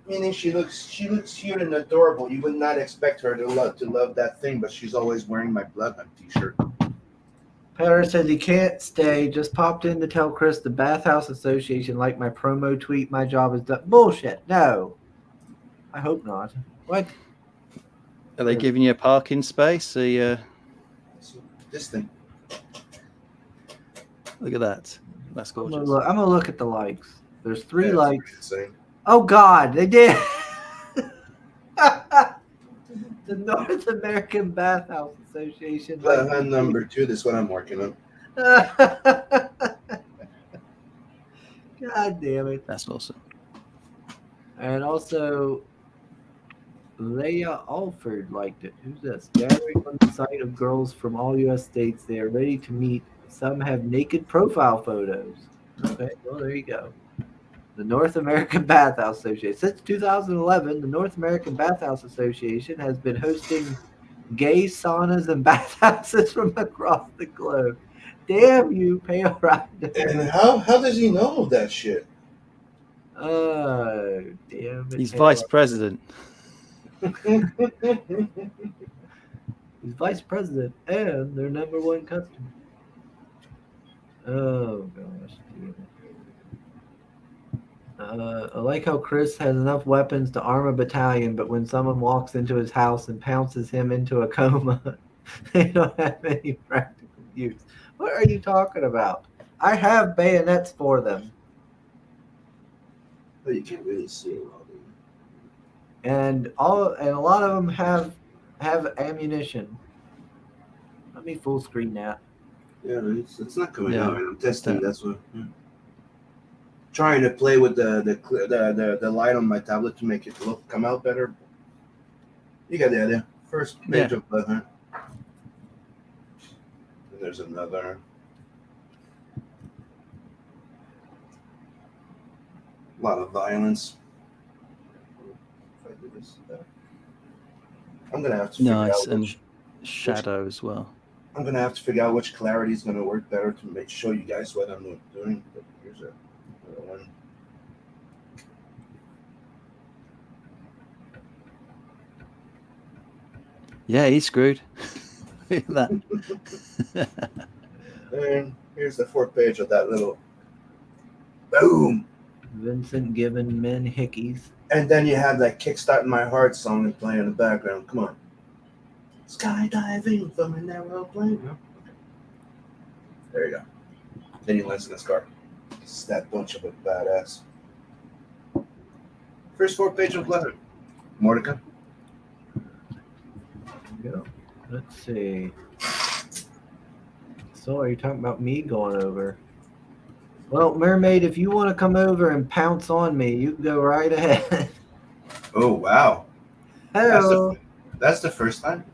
Meaning she looks cute and adorable. You would not expect her to love that thing, but she's always wearing my Bloodhunt t-shirt. Peter says he can't stay. Just popped in to tell Chris the Bathhouse Association liked my promo tweet. My job is done. Bullshit. No. I hope not. What? Are they giving you a parking space? This thing. Look at that. That's gorgeous. I'm gonna look at the likes. There's 3 Yeah, likes. Oh God, they did. The North American Bathhouse Association. Bloodhunt number 2. This is what I'm working on. God damn it. That's awesome. And also, Leia Alford liked it. Who's this? Gathering on the site of girls from all U.S. states. They are ready to meet. Some have naked profile photos. Okay, well, there you go. The North American Bathhouse Association. Since 2011, the North American Bathhouse Association has been hosting gay saunas and bathhouses from across the globe. Damn you, pay a ride. And how does he know that shit? Oh, damn it. He's vice president. He's vice president and their number 1 customer. Oh, gosh. I like how Chris has enough weapons to arm a battalion, but when someone walks into his house and pounces him into a coma, they don't have any practical use. What are you talking about? I have bayonets for them. But you can't really see it all. And a lot of them have ammunition. Let me full screen that. Yeah, it's not coming out. I'm testing. That's what. Yeah. Trying to play with the light on my tablet to make it come out better. You got the idea. First page of Bloodhunt. And there's another. A lot of violence. If I do this, I'm gonna have to figure out and shadow as well. I'm gonna have to figure out which clarity is gonna work better to show you guys what I'm doing. But here's another one. Yeah, he's screwed. Look at that. And here's the 4th page of that little boom. Vincent Gibbon, Men Hickeys. And then you have that Kickstarting My Heart song playing in the background. Come on. Skydiving from an aeroplane. There you go. Eddie Lansing as Scar. It's that bunch of a badass. First 4 page of letter. More to come. Yeah. Let's see. So are you talking about me going over? Well, Mermaid, if you want to come over and pounce on me, you can go right ahead. Oh wow. Hello. That's the first time.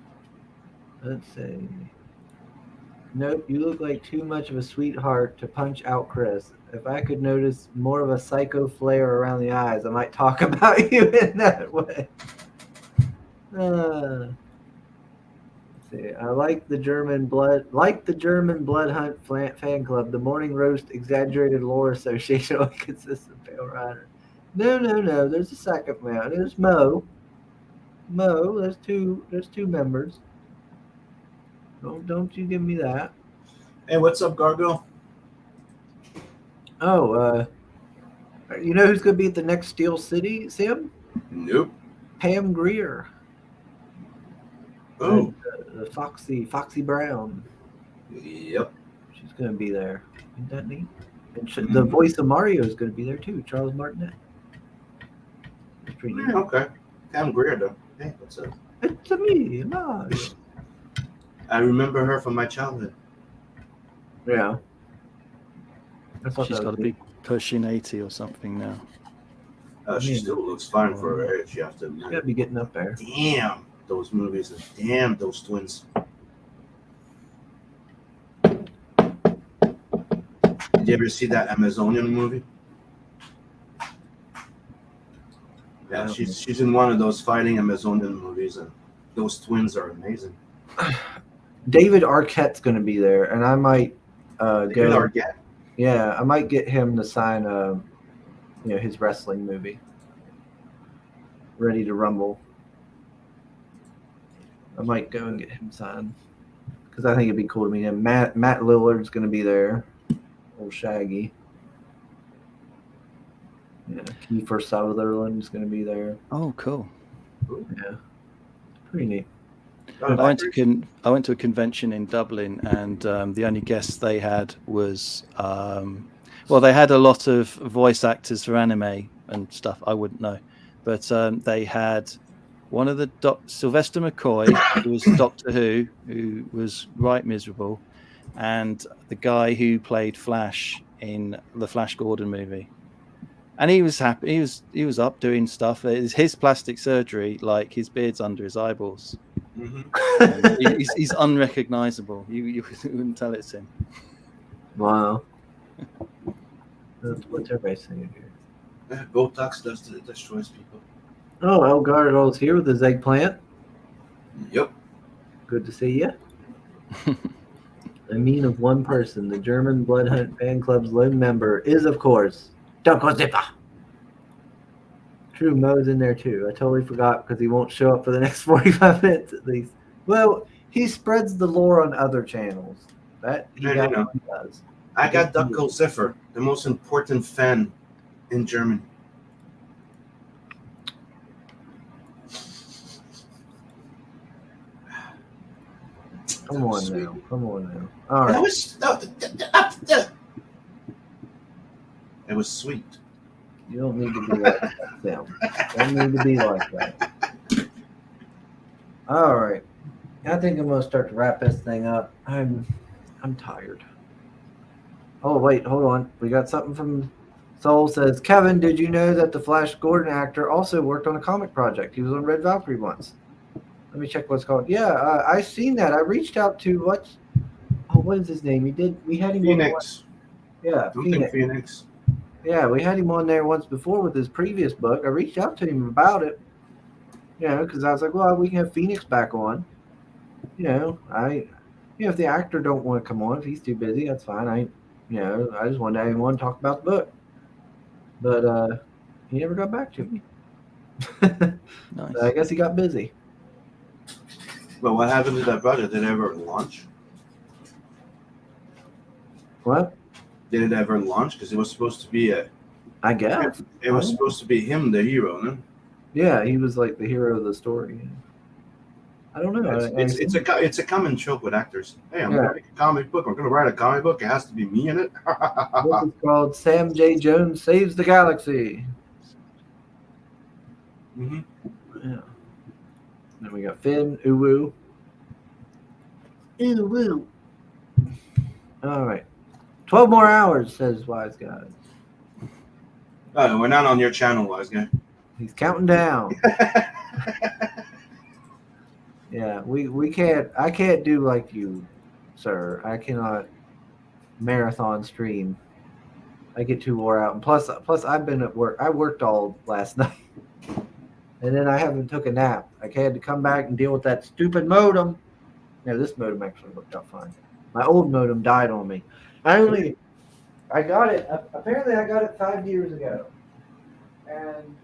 Let's see. Nope, you look like too much of a sweetheart to punch out Chris. If I could notice more of a psycho flare around the eyes, I might talk about you in that way. Let's see. I like the German blood hunt fan club. The Morning Roast Exaggerated Lore Association only consists of Pale Rider. No. There's a second man. There's Mo. There's two members. Don't you give me that. Hey, what's up, Gargoyle? Oh, you know who's going to be at the next Steel City, Sam? Nope. Pam Grier. Oh. The Foxy Brown. Yep. She's going to be there. Isn't that neat? And the voice of Mario is going to be there too, Charles Martinet. It's pretty neat. Okay. Pam Grier, though. Hey, what's up? It's me, Mario. I remember her from my childhood. Yeah. She's got to be pushing 80 or something now. She still looks fine for her age, you have to She's admit. got to be getting up there. Damn those movies and damn those twins. Did you ever see that Amazonian movie? Yeah, she's in one of those fighting Amazonian movies, and those twins are amazing. David Arquette's going to be there, and I might David go. Arquette? Yeah, I might get him to sign his wrestling movie, Ready to Rumble. I might go and get him signed because I think it'd be cool to meet him. Matt Lillard's going to be there, old Shaggy. Yeah, Kiefer Sutherland's going to be there. Oh, cool. Yeah, pretty neat. I went to a convention in Dublin, and the only guests they had was they had a lot of voice actors for anime and stuff. I wouldn't know, but they had one of the Sylvester McCoy, who was Doctor who was right miserable, and the guy who played Flash in the Flash Gordon movie. And he was happy. He was up doing stuff. It's his plastic surgery, like his beard's under his eyeballs. Mm-hmm. He's unrecognizable. You wouldn't tell it's him. Wow. What's everybody saying here? Botox destroys people. Oh, El Gardo's here with his eggplant. Yep. Good to see you. I mean of one person. The German Blood Hunt fan club's lone member is, of course, Dunko Zipper. True, Mo's in there too. I totally forgot because he won't show up for the next 45 minutes at least. Well, he spreads the lore on other channels. That he does. I got Dunko Zipper, the most important fan in Germany. Come on now. All right. It was sweet. You don't need to be like that, Sam. Don't need to be like that. All right. I think I'm gonna start to wrap this thing up. I'm tired. Oh wait, hold on. We got something from Soul says, Kevin, did you know that the Flash Gordon actor also worked on a comic project? He was on Red Valkyrie once. Let me check what's called. Yeah, I seen that. I reached out to what is his name? We had him Phoenix. On Phoenix. Yeah, we had him on there once before with his previous book. I reached out to him about it. Because I was like, well, we can have Phoenix back on. If the actor don't want to come on, if he's too busy, that's fine. I just wanted to have him on to talk about the book. But he never got back to me. Nice. So I guess he got busy. But what happened to that project? Did it ever launch? What? Did it ever launch? Because it was supposed to be I guess. It was supposed to be him, the hero, no? Yeah, he was like the hero of the story. I don't know. It's a common trope with actors. Hey, I'm writing a comic book. I'm going to write a comic book. It has to be me in it. This is called Sam J. Jones Saves the Galaxy. Mm-hmm. Yeah. Then we got Finn, Uwu. Uwu. All right. 12 more hours, says Wise Guy. Oh, we're not on your channel, Wise Guy. He's counting down. Yeah, we can't. I can't do like you, sir. I cannot marathon stream. I get too wore out, and plus I've been at work. I worked all last night, and then I haven't took a nap. I had to come back and deal with that stupid modem. No, this modem actually worked out fine. My old modem died on me. I got it. Apparently, I got it 5 years ago, and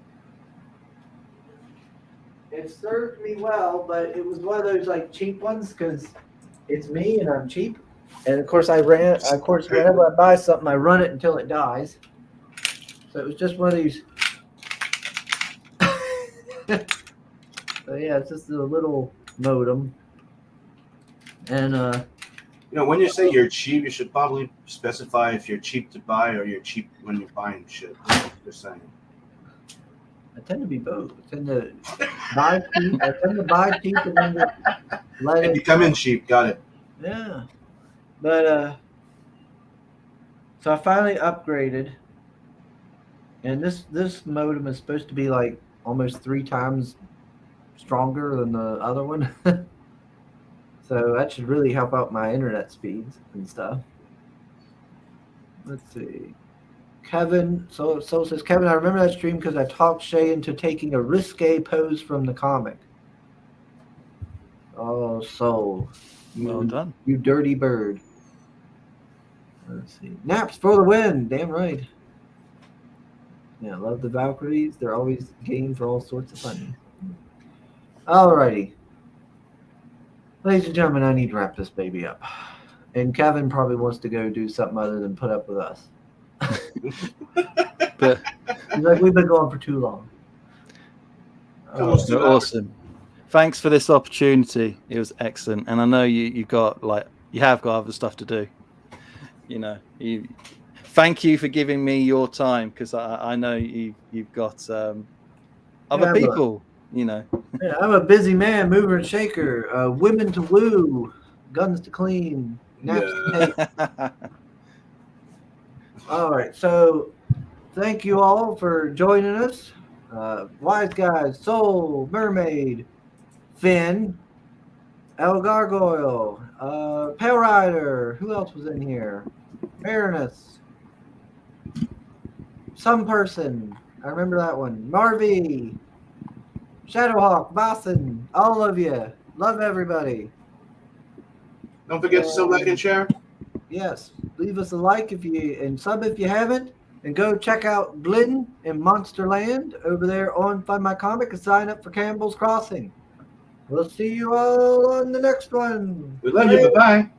it served me well, but it was one of those like cheap ones because it's me and I'm cheap. And of course, whenever I buy something, I run it until it dies. So it was just one of these. So yeah, it's just a little modem. And when you say you're cheap, you should probably specify if you're cheap to buy or you're cheap when you're buying shit. Just saying. I tend to be both. I tend to buy cheap and then let and it you come in cheap. Got it. Yeah. But so I finally upgraded, and this modem is supposed to be like almost 3 times stronger than the other one. So that should really help out my internet speeds and stuff. Let's see. Kevin, so says Kevin, I remember that stream because I talked Shay into taking a risque pose from the comic. Oh, Soul. Well done. You dirty bird. Let's see. Naps for the win. Damn right. Yeah, love the Valkyries. They're always game for all sorts of fun. Alrighty. Ladies and gentlemen, I need to wrap this baby up. And Kevin probably wants to go do something other than put up with us. But he's like, we've been going for too long. Awesome. Thanks for this opportunity. It was excellent. And I know you have got other stuff to do. Thank you for giving me your time, because I know you've got other people. Yeah, I'm a busy man, mover and shaker, women to woo, guns to clean, naps to take. All right, so thank you all for joining us. Wise Guys, Soul, Mermaid, Finn, El Gargoyle, Pale Rider, who else was in here? Marinus, some person, I remember that one, Marvy, Shadowhawk, Boston, all of you. Love everybody. Don't forget to sub, like, and share. Yes. Leave us a like and sub if you haven't. And go check out Glidden and Monsterland over there on Find My Comic and sign up for Campbell's Crossing. We'll see you all on the next one. We love you. Bye-bye.